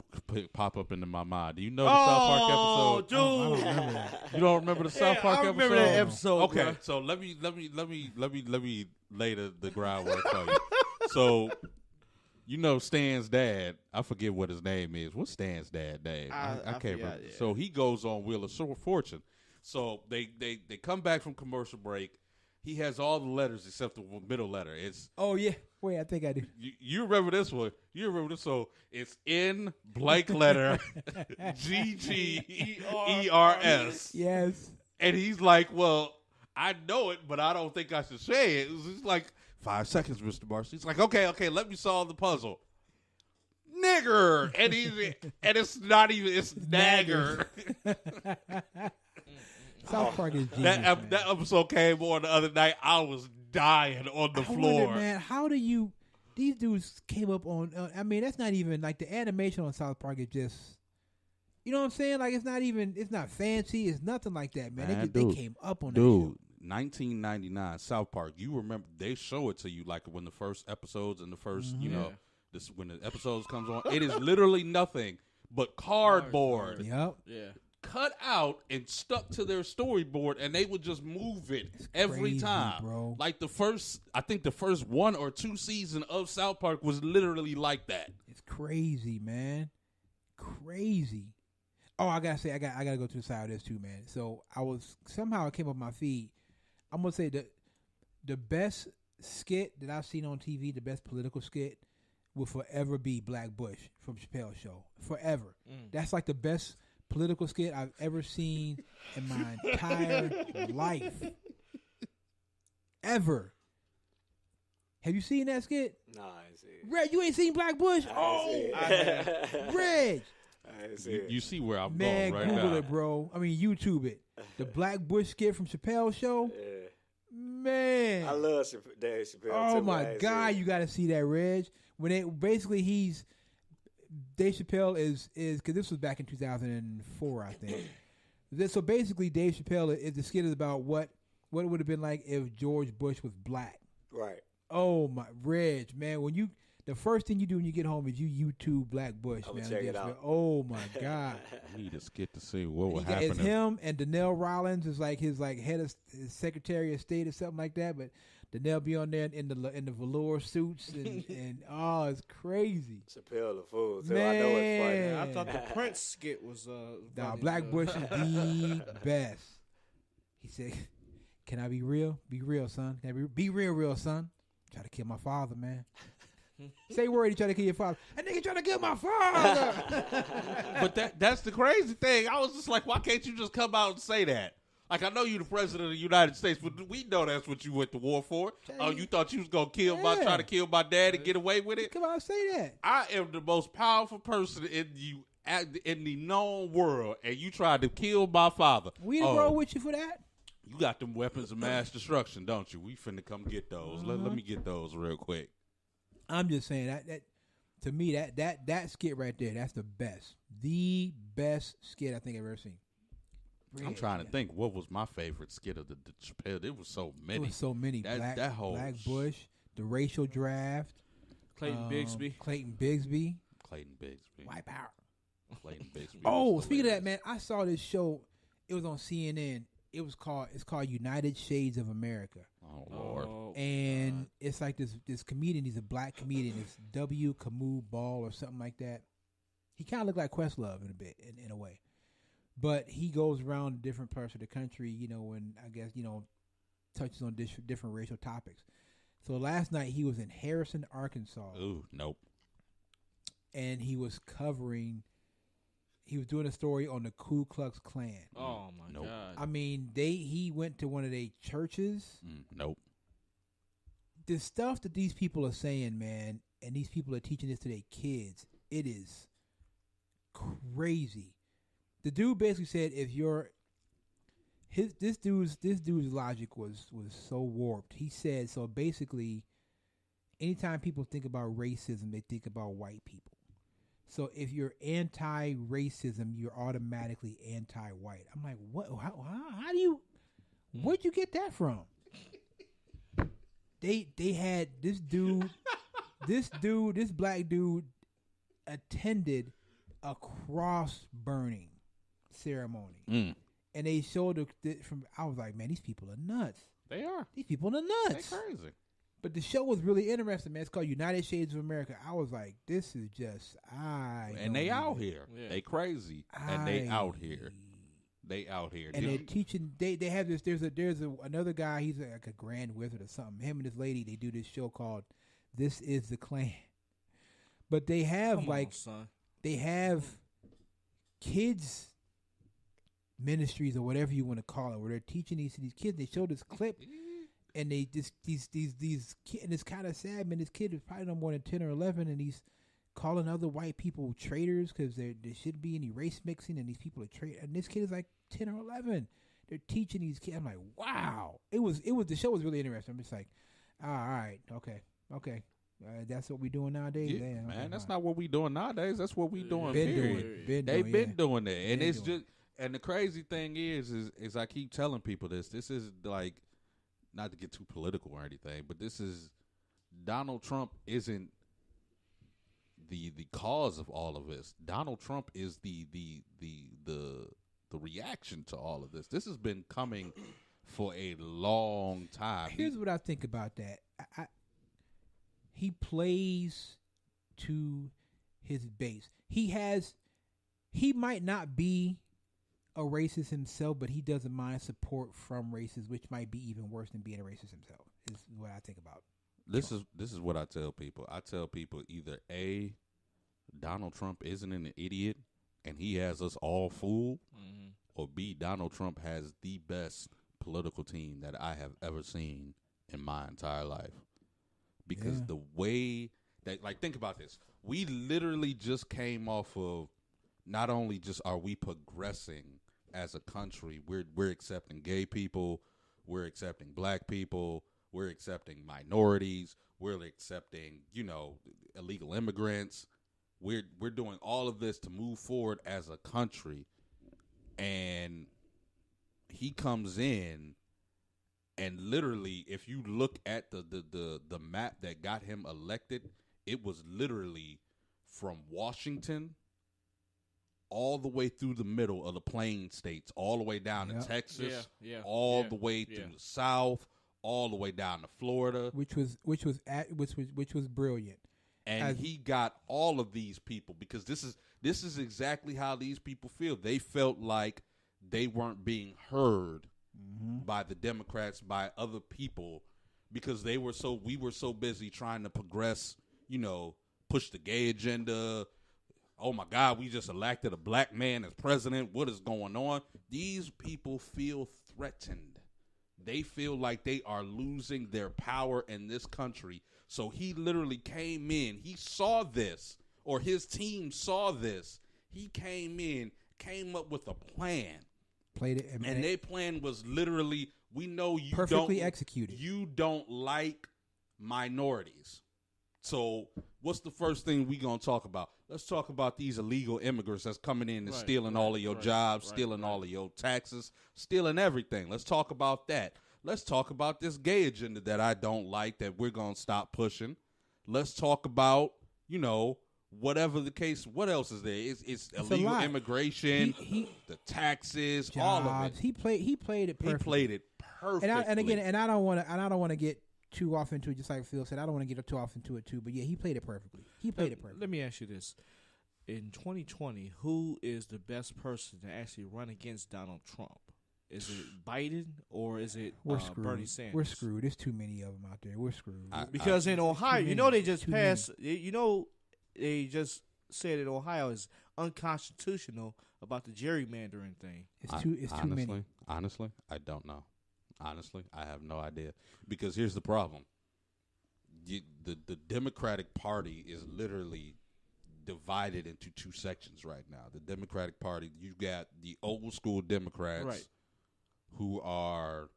pop up into my mind. Do you know the South Park Oh, episode? dude. I don't remember that. You don't remember the South Park I episode? remember that episode. Okay, bro. so let me lay the groundwork for you. So, Stan's dad. I forget what his name is. What's Stan's dad name? I can't forgot, remember. yeah. So he goes on Wheel of Fortune. So they come back from commercial break. He has all the letters except the middle letter. It's Oh yeah. Wait, I think I do. you remember this one. You remember this. So it's in blank letter GGERS. Yes. And he's like, well, I know it, but I don't think I should say it. It's like 5 seconds, Mr. Marcy. He's like, okay, let me solve the puzzle. Nigger. And it's not even, it's nagger. South Park is genius. That episode came on the other night. I was dying on the I floor. wonder, man, how do you? These dudes came up on. I mean, that's not even like the animation on South Park is just. You know what I'm saying? Like it's not fancy. It's nothing like that, man. Man, They dude. came up on that Dude, show. 1999 South Park. You remember they show it to you like when the first episodes and the first, this when the episodes comes on. It is literally nothing but cardboard Yep. Yeah. cut out and stuck to their storyboard, and they would just move it every crazy, time. bro. Like the first 1 or 2 season of South Park was literally like that. It's crazy, man. Crazy. Oh, I gotta say, I gotta go to the side of this too, man. So it came up my feed. I'm gonna say the best skit that I've seen on TV, the best political skit, will forever be Black Bush from Chappelle's Show. Forever. That's like the best political skit I've ever seen in my entire life. Ever. Have you seen that skit? Nah, I ain't see it. Reg, you ain't seen Black Bush? I ain't see it. Reg. I ain't see You, it. you see where I'm Man, going right Google now. it, bro. I mean, YouTube it. The Black Bush skit from Chappelle's Show. Yeah. Man. I love Dave Chappelle. Oh too, my but I ain't God, see it. you got to see that, Reg. When Dave Chappelle is because this was back in 2004, I think. So basically, Dave Chappelle the skit is about what it would have been like if George Bush was black. Right. Oh my, Reg, man, The first thing you do when you get home is you YouTube Black Bush, I'ma man. check it Just out. like, oh my God. I need to skit to see what would It's happen. him and Donnell Rollins is like his head of his Secretary of State or something like that. But Donnell be on there in the velour suits and oh, it's crazy. Chappelle the fool too. I know it's funny. Man. I thought the Prince skit was Nah, funny, Black Bush is the best. He said, "Can I be real? Be real, son. Can I be real, son? Try to kill my father, man. Say word, he try to kill your father. That nigga try to kill my father." But that's the crazy thing. I was just like, why can't you just come out and say that? Like, I know you the president of the United States, but we know that's what you went to war for. Oh, you thought you was gonna try to kill my dad and get away with it? Come out and say that. I am the most powerful person in the known world, and you tried to kill my father. We done roll with you for that. You got them weapons of mass destruction, don't you? We finna come get those. Let me get those real quick. I'm just saying that to me that skit right there, that's the best skit I think I've ever seen. I'm trying to think what was my favorite skit of the Chappelle. There was so many. There was so many. That whole Black Bush, the racial draft, Clayton Bigsby. Clayton Bigsby, Wipe out. Clayton Bigsby. Oh, was speaking of that, hilarious. man, I saw this show. It was on CNN. It's called United Shades of America, Oh Lord. and it's like this comedian. He's a black comedian. It's W. Camus Ball or something like that. He kind of looked like Questlove in a way, but he goes around different parts of the country. And I guess touches on different racial topics. So last night he was in Harrison, Arkansas. Ooh, nope. And he was doing a story on the Ku Klux Klan. Oh my Nope. God. I mean, he went to one of their churches. Nope. The stuff that these people are saying, man, and these people are teaching this to their kids, it is crazy. The dude basically said this dude's logic was so warped. He said, so basically, anytime people think about racism, they think about white people. So if you're anti-racism, you're automatically anti-white. I'm like, what? How do you? Where'd you get that from? They had this dude, this black dude attended a cross burning ceremony, and they showed I was like, man, these people are nuts. They are. These people are nuts. They crazy. But the show was really interesting, man. It's called United Shades of America. I was like, this is just And they out here. Yeah. They crazy. And they out here. They out here. And they're teaching. They have this. There's another guy. He's like a grand wizard or something. Him and this lady. They do this show called "This Is the Klan." But they have Come on, son. they have kids ministries or whatever you want to call it, where they're teaching these kids. They show this clip, and they these kids, and it's kind of sad, man. This kid is probably no more than 10 or 11, and he's calling other white people traitors because there shouldn't be any race mixing, and these people are traitors. And this kid is like 10 or 11. They're teaching these kids. I'm like, wow. It was the show was really interesting. I'm just like, all right, okay. That's what we doing nowadays. Yeah, Damn, man, okay, that's fine. not what we doing nowadays. That's what we doing. Been Period. doing. They've been doing that, and Been it's doing just. And the crazy thing is I keep telling people this. This is like, not to get too political or anything, but this is Donald Trump isn't the cause of all of this. Donald Trump is the reaction to all of this. This has been coming for a long time. Here's what I think about that. He plays to his base. He might not be a racist himself, but he doesn't mind support from racists, which might be even worse than being a racist himself. Is what I think about. This is what I tell people. I tell people either A, Donald Trump isn't an idiot and he has us all fooled, or B, Donald Trump has the best political team that I have ever seen in my entire life. Because the way that, like, think about this. We literally just came off of, not only just are we progressing as a country, we're accepting gay people, we're accepting black people, we're accepting minorities, we're accepting, illegal immigrants. We're doing all of this to move forward as a country. And he comes in, and literally, if you look at the map that got him elected, it was literally from Washington all the way through the middle of the plain states, all the way down to Texas, all the way through the South, all the way down to Florida, which was brilliant. And he got all of these people because this is exactly how these people feel. They felt like they weren't being heard by the Democrats, by other people, because we were so busy trying to progress, push the gay agenda. Oh my God, we just elected a black man as president. What is going on? These people feel threatened. They feel like they are losing their power in this country. So he literally came in. He saw this, or his team saw this. He came up with a plan. Played it, and their plan was literally, we know you perfectly executed. You don't like minorities. So what's the first thing we gonna talk about? Let's talk about these illegal immigrants that's coming in and stealing all of your jobs, stealing all of your taxes, stealing everything. Let's talk about that. Let's talk about this gay agenda that I don't like that we're gonna stop pushing. Let's talk about, whatever the case. What else is there? It's illegal immigration, the taxes, jobs. All of it. He played it perfectly. He played it perfectly. And I don't want to get too off into it, just like Phil said. I don't want to get too off into it too, but yeah, he played it perfectly. Let me ask you this: in 2020, who is the best person to actually run against Donald Trump? Is it Biden or is it Bernie Sanders? We're screwed. There's too many of them out there. We're screwed. Because in Ohio, they just passed. They just said that Ohio is unconstitutional about the gerrymandering thing. It's too many. Honestly, I don't know. Honestly, I have no idea. Because here's the problem. The Democratic Party is literally divided into two sections right now. The Democratic Party, you got the old school Democrats who are,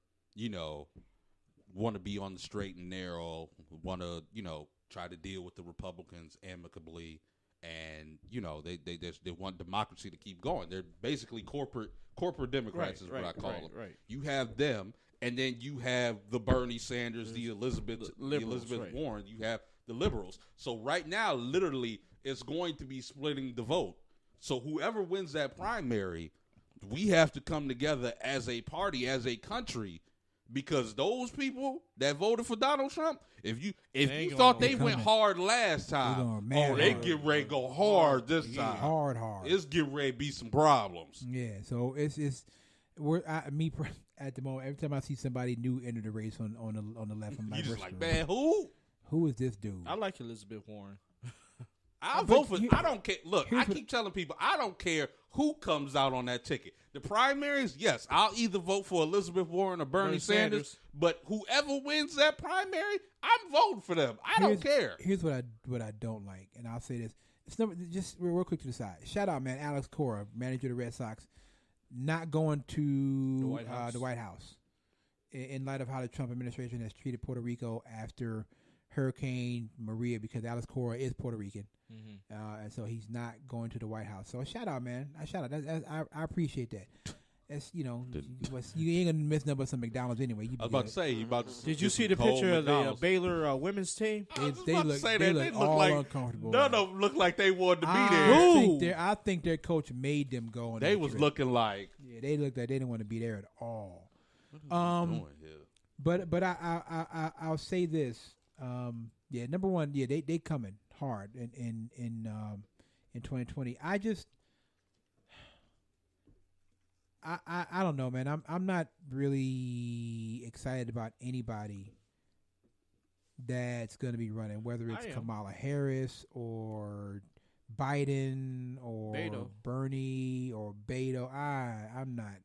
want to be on the straight and narrow, want to, try to deal with the Republicans amicably. And, they want democracy to keep going. They're basically corporate Democrats is what I call them. Right. You have them. And then you have the Bernie Sanders, the Elizabeth Warren. You have the liberals. So right now, literally, it's going to be splitting the vote. So whoever wins that primary, we have to come together as a party, as a country, because those people that voted for Donald Trump, if you thought they went hard last time, they get ready to go hard this time. Hard. It's getting ready to be some problems. Yeah. So it's at the moment, every time I see somebody new enter the race on the left, I'm like, man, who is this dude? I like Elizabeth Warren. I vote for. I don't care. Look, I keep telling people I don't care who comes out on that ticket. The primaries, yes, I'll either vote for Elizabeth Warren or Bernie Sanders. But whoever wins that primary, I'm voting for them. I don't care. Here's what I don't like, and I'll say this. It's just real quick to the side. Shout out, man, Alex Cora, manager of the Red Sox. Not going to the White House in light of how the Trump administration has treated Puerto Rico after Hurricane Maria, because Alex Cora is Puerto Rican, and so he's not going to the White House. So shout out, man! I appreciate that. That's you ain't gonna miss nothing but some McDonald's anyway. I was about to say, did you see the picture of the Baylor women's team? They look all uncomfortable. None of them look like they wanted to be there. I think their coach made them go. They was looking like they looked like they didn't want to be there at all. What But I'll say this. Number one, they coming hard in 2020. I don't know, man. I'm not really excited about anybody that's going to be running, whether it's Kamala Harris or Biden or Bernie or Beto. I'm not.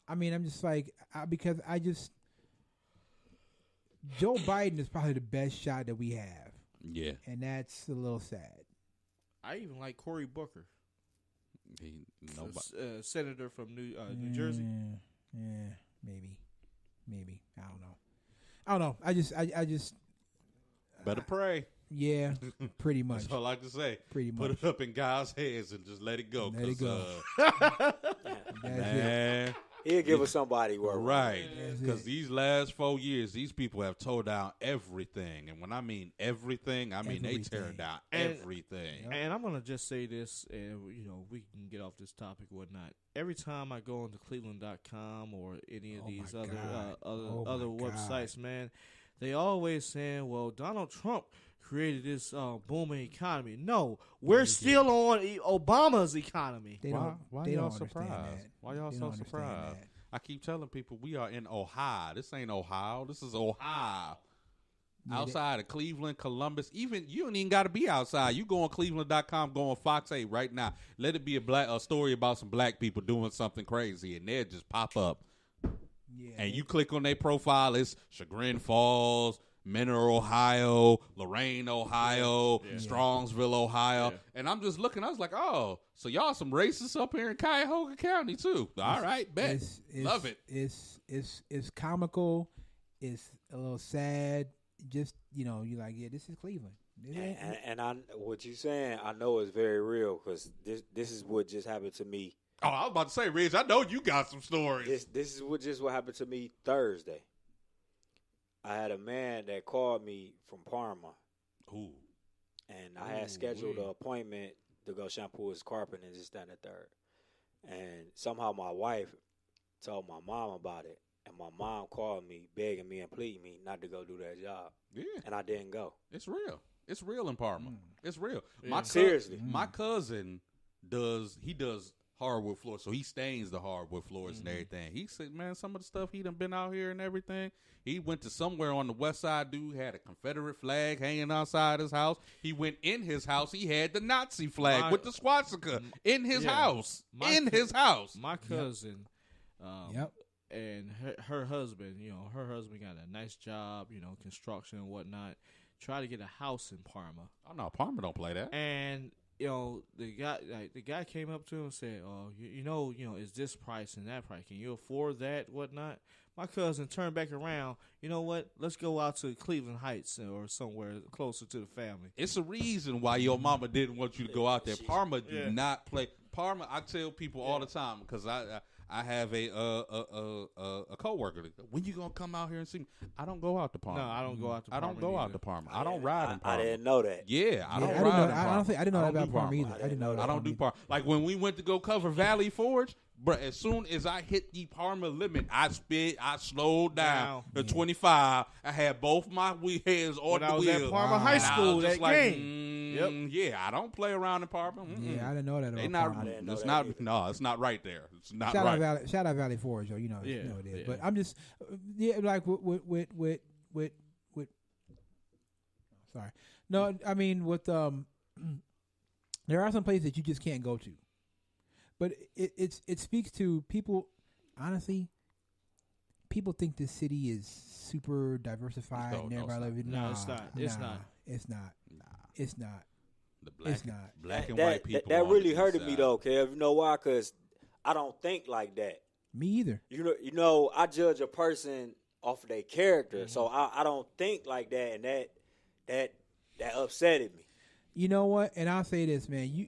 I mean, I'm just like because Joe Biden is probably the best shot that we have. Yeah, and that's a little sad. I even like Cory Booker. Senator from New Jersey. Yeah, maybe. I don't know. I just better pray. Yeah, pretty much. That's all I like to say. Pretty much. Put it up in God's hands and just let it go. Let it go. Man. He caregiver somebody work Right. That's Because it. these last 4 years, these people have tore down everything. And when I mean everything, I mean they tear Everything. down And- everything. And I'm gonna just say this, and we can get off this topic or whatnot. Every time I go onto Cleveland.com or any of Oh these my other God. other Oh other my God. websites, man, they always saying, "Well, Donald Trump created this booming economy." No, we're still on Obama's economy. They Why- don't. why they y'all don't understand surprised? that. Why y'all They so don't understand surprised? that. I keep telling people we are in Ohio. This ain't Ohio. This is Ohio. Outside of Cleveland, Columbus, even you don't even got to be outside. You go on Cleveland.com, go on Fox 8 right now. Let it be a story about some black people doing something crazy, and they'll just pop up. Yeah, And you click on their profile, it's Chagrin Falls, Menor, Ohio, Lorain, Ohio, Strongsville, Ohio. Yeah. And I'm just looking, I was like, oh, so y'all some racists up here in Cuyahoga County too. All right, bet. Love it. It's comical. It's a little sad. Just you're like, yeah, this is Cleveland. This ain't- And what you saying, I know is very real because this is what just happened to me. Oh, I was about to say, Rich, I know you got some stories. This is what happened to me Thursday. I had a man that called me from Parma, Ooh. and I had scheduled an appointment to go shampoo his carpet and just stand at third. And somehow my wife told my mom about it, and my mom called me, begging me and pleading me not to go do that job, Yeah, and I didn't go. it's real. It's real in Parma. It's real. Yeah. Seriously. My cousin does hardwood floors, so he stains the hardwood floors and everything. He said, man, some of the stuff he done been out here and everything. He went to somewhere on the west side. Dude had a Confederate flag hanging outside his house. He went in his house. He had the Nazi flag with the swastika in his house. His house. My cousin, Yep. and her husband, her husband got a nice job, construction and whatnot. Tried to get a house in Parma, Oh no, Parma don't play that. and the guy came up to him and said, "Oh, is this price and that price? Can you afford that? Whatnot?" My cousin turned back around. You know what? Let's go out to Cleveland Heights or somewhere closer to the family. It's a reason why your mama didn't want you to go out there. Parma do Yeah. not play. Parma, I tell people all the time because I have a coworker. When you gonna come out here and see me? I don't go out to Parma. No, I don't go out to I Parma. don't go out to Parma. I don't ride in I Parma. didn't know that. Yeah, I don't I ride didn't know. in Parma. I didn't know that don't about do Parma either. I didn't know that. I don't do Parma. Like when we went to go cover Valley Forge, bro, as soon as I hit the Parma limit, I slowed down Wow. to 25. I had both my hands on When the I was wheel. at Parma Wow. High And I School, was just that like, game. Yeah, I don't play around in Parma. Mm-mm. Yeah, I didn't know that They about not. Parma. didn't know It's that not. either. No, it's not right there. It's not Shout right. out Valley Forge, though. You know Yeah, it is. yeah. But I'm just, like with. Sorry, no. I mean, with there are some places that you just can't go to, but it speaks to people. Honestly, people think this city is super diversified No, and no, everybody it's live. not. No, it's not. It's Nah, not. It's not. Nah, It's not. the black, It's not. black and that, white people. That on the really east hurted me side. though, Kev. You know why? Because I don't think like that. Me either. You know, I judge a person off of their character, so I don't think like that, and that upsetted me. You know what? And I'll say this, man.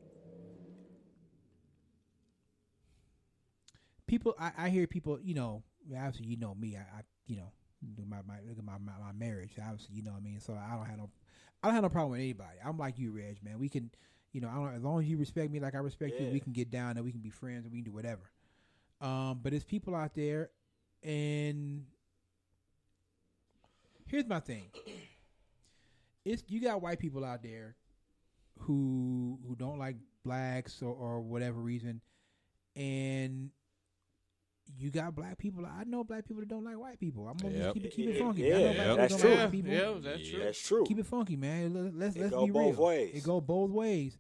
People, I hear people. Obviously, you know me. I my look at my marriage. Obviously, you know what I mean. So I don't have no problem with anybody. I'm like you, Reg, man. We can, as long as you respect me like I respect you, we can get down and we can be friends and we can do whatever. But there's people out there, and here's my thing. You got white people out there who don't like blacks or whatever reason, and you got black people. I know black people that don't like white people. I'm gonna Yep. keep it funky. Yeah, I know black people that's don't true. like white people. Yeah, that's true. That's true. Keep it funky, man. Let's go be both real. ways. It go both ways.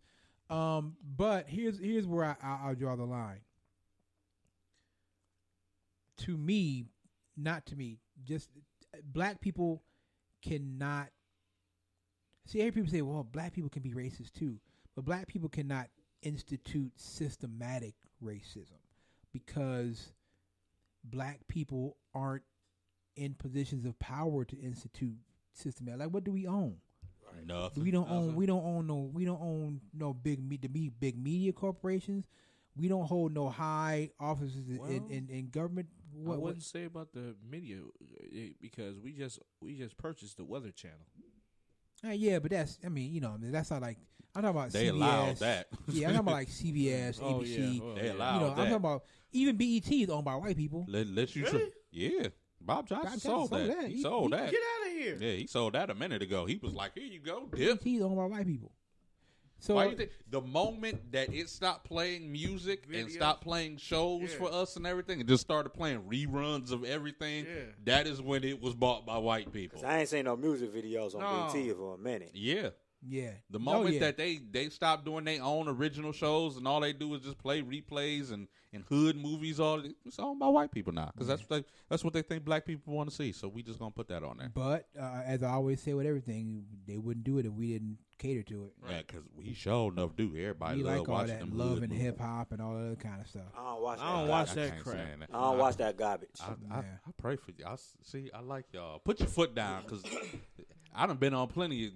But here's where I'll draw the line. To me, not to me, just black people cannot. See, I hear people say, well, black people can be racist too. But black people cannot institute systematic racism because black people aren't in positions of power to institute systematic. Like, what do we own? Nothing. We don't own no big media corporations. We don't hold no high offices in government. What? wouldn't say about the media because we just purchased the Weather Channel. Yeah, but that's that's not like I'm talking about. They CBS. allowed that. Yeah, I'm talking about like CBS, Oh, ABC. yeah. Oh, They yeah. allowed I'm that. talking about even BET is owned by white people. Let you Really? yeah. Bob Johnson Bob sold Johnson that. He sold that. Get out of here. Yeah, he sold that a minute ago. He was like, "Here you go, dip." BET is owned by white people. So Why you think the moment that it stopped playing music and Videos. stopped playing shows Yeah. for us and everything, and just started playing reruns of everything, Yeah. that is when it was bought by white people. 'Cause I ain't seen no music videos on No. BT for a minute. Yeah. yeah, The moment yeah. that they stop doing their own original shows and all they do is just play replays and hood movies, it's owned by white people now because that's what they think black people want to see. So we just gonna put that on there. But as I always say with everything, they wouldn't do it if we didn't cater to it. Yeah, because we sure enough do. Everybody We love like all watching that them love hood and movies. hip hop and all that other kind of stuff. I don't watch that. I don't garbage. watch I that can't crap. stand that. I don't watch that garbage. I Yeah. pray for you. I like y'all. Put your foot down because I done been on plenty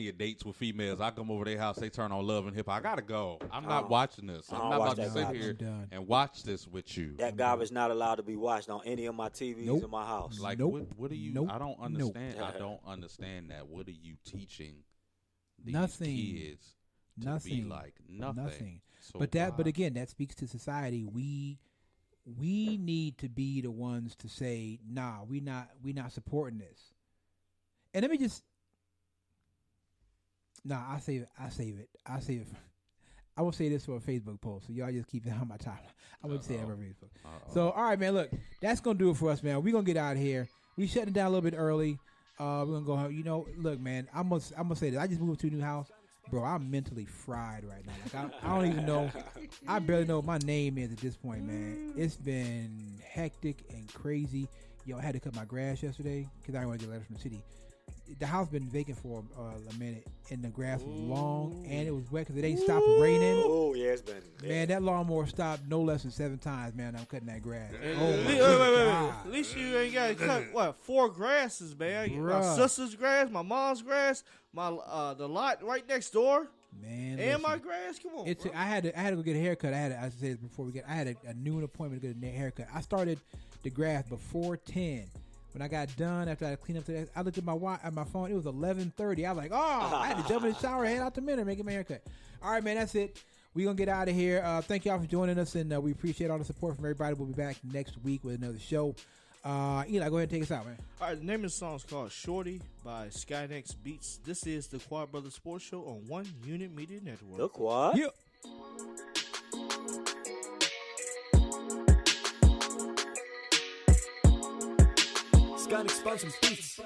of dates with females. I come over their house, they turn on Love and Hip Hop. I gotta go. I'm not watching this. I I'm don't not watch about to that sit garbage. here I'm done. and watch this with you. That garbage not allowed to be watched on any of my TVs Nope. in my house. Like Nope. what are you? Nope. I don't Nope. understand. I don't understand that. What are you teaching these Nothing. kids to be Nothing. like? Nothing. So But why? again, that speaks to society. We need to be the ones to say, nah, we not supporting this. And let me just I save it. I will say this for a Facebook post, so y'all just keep it on my timeline. I would say it on Facebook. So all right, man, look, that's gonna do it for us, man. We're gonna get out of here. We shutting it down a little bit early. We're gonna go home. Look, man, I'm gonna say this. I just moved to a new house. Bro, I'm mentally fried right now. Like I don't even know. I barely know what my name is at this point, man. It's been hectic and crazy. I had to cut my grass yesterday because I didn't want to get letters from the city. The house been vacant for a minute, and the grass was long and it was wet because it ain't stopped raining. Oh yeah, it's been. Man, that lawnmower stopped no less than 7 times. Man, I'm cutting that grass. Oh my Wait. God. At least you ain't got to cut 4 grasses, man. My Bruh. sister's grass, my mom's grass, my the lot right next door, Man, and my listen. grass. Come on, It's bro. I had to go get a haircut. I said this before I had a noon appointment to get a haircut. I started the grass before 10. When I got done after I cleaned up today, I looked at my phone. It was 11:30. I was like, I had to jump in the shower, head out the minute, making my haircut. All right, man, that's it. We're gonna get out of here. Thank y'all for joining us, and we appreciate all the support from everybody. We'll be back next week with another show. Eli, go ahead and take us out, man. All right, the name of the song is called Shorty by Skynex Beats. This is the Quad Brothers Sports Show on One Unit Media Network. The quad. Yep. Skynex sponsors beats.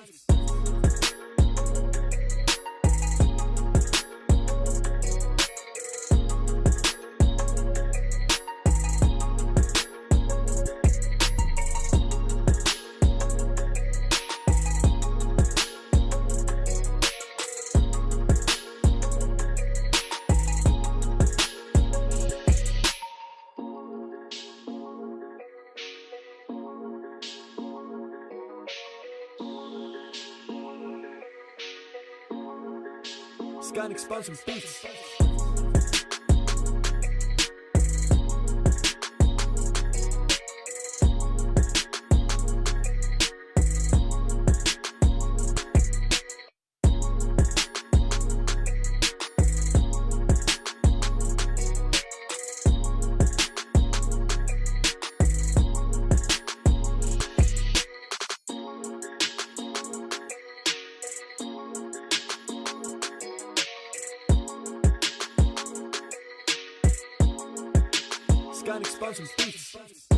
Skynex sponsors beats. Skynex sponsors beats.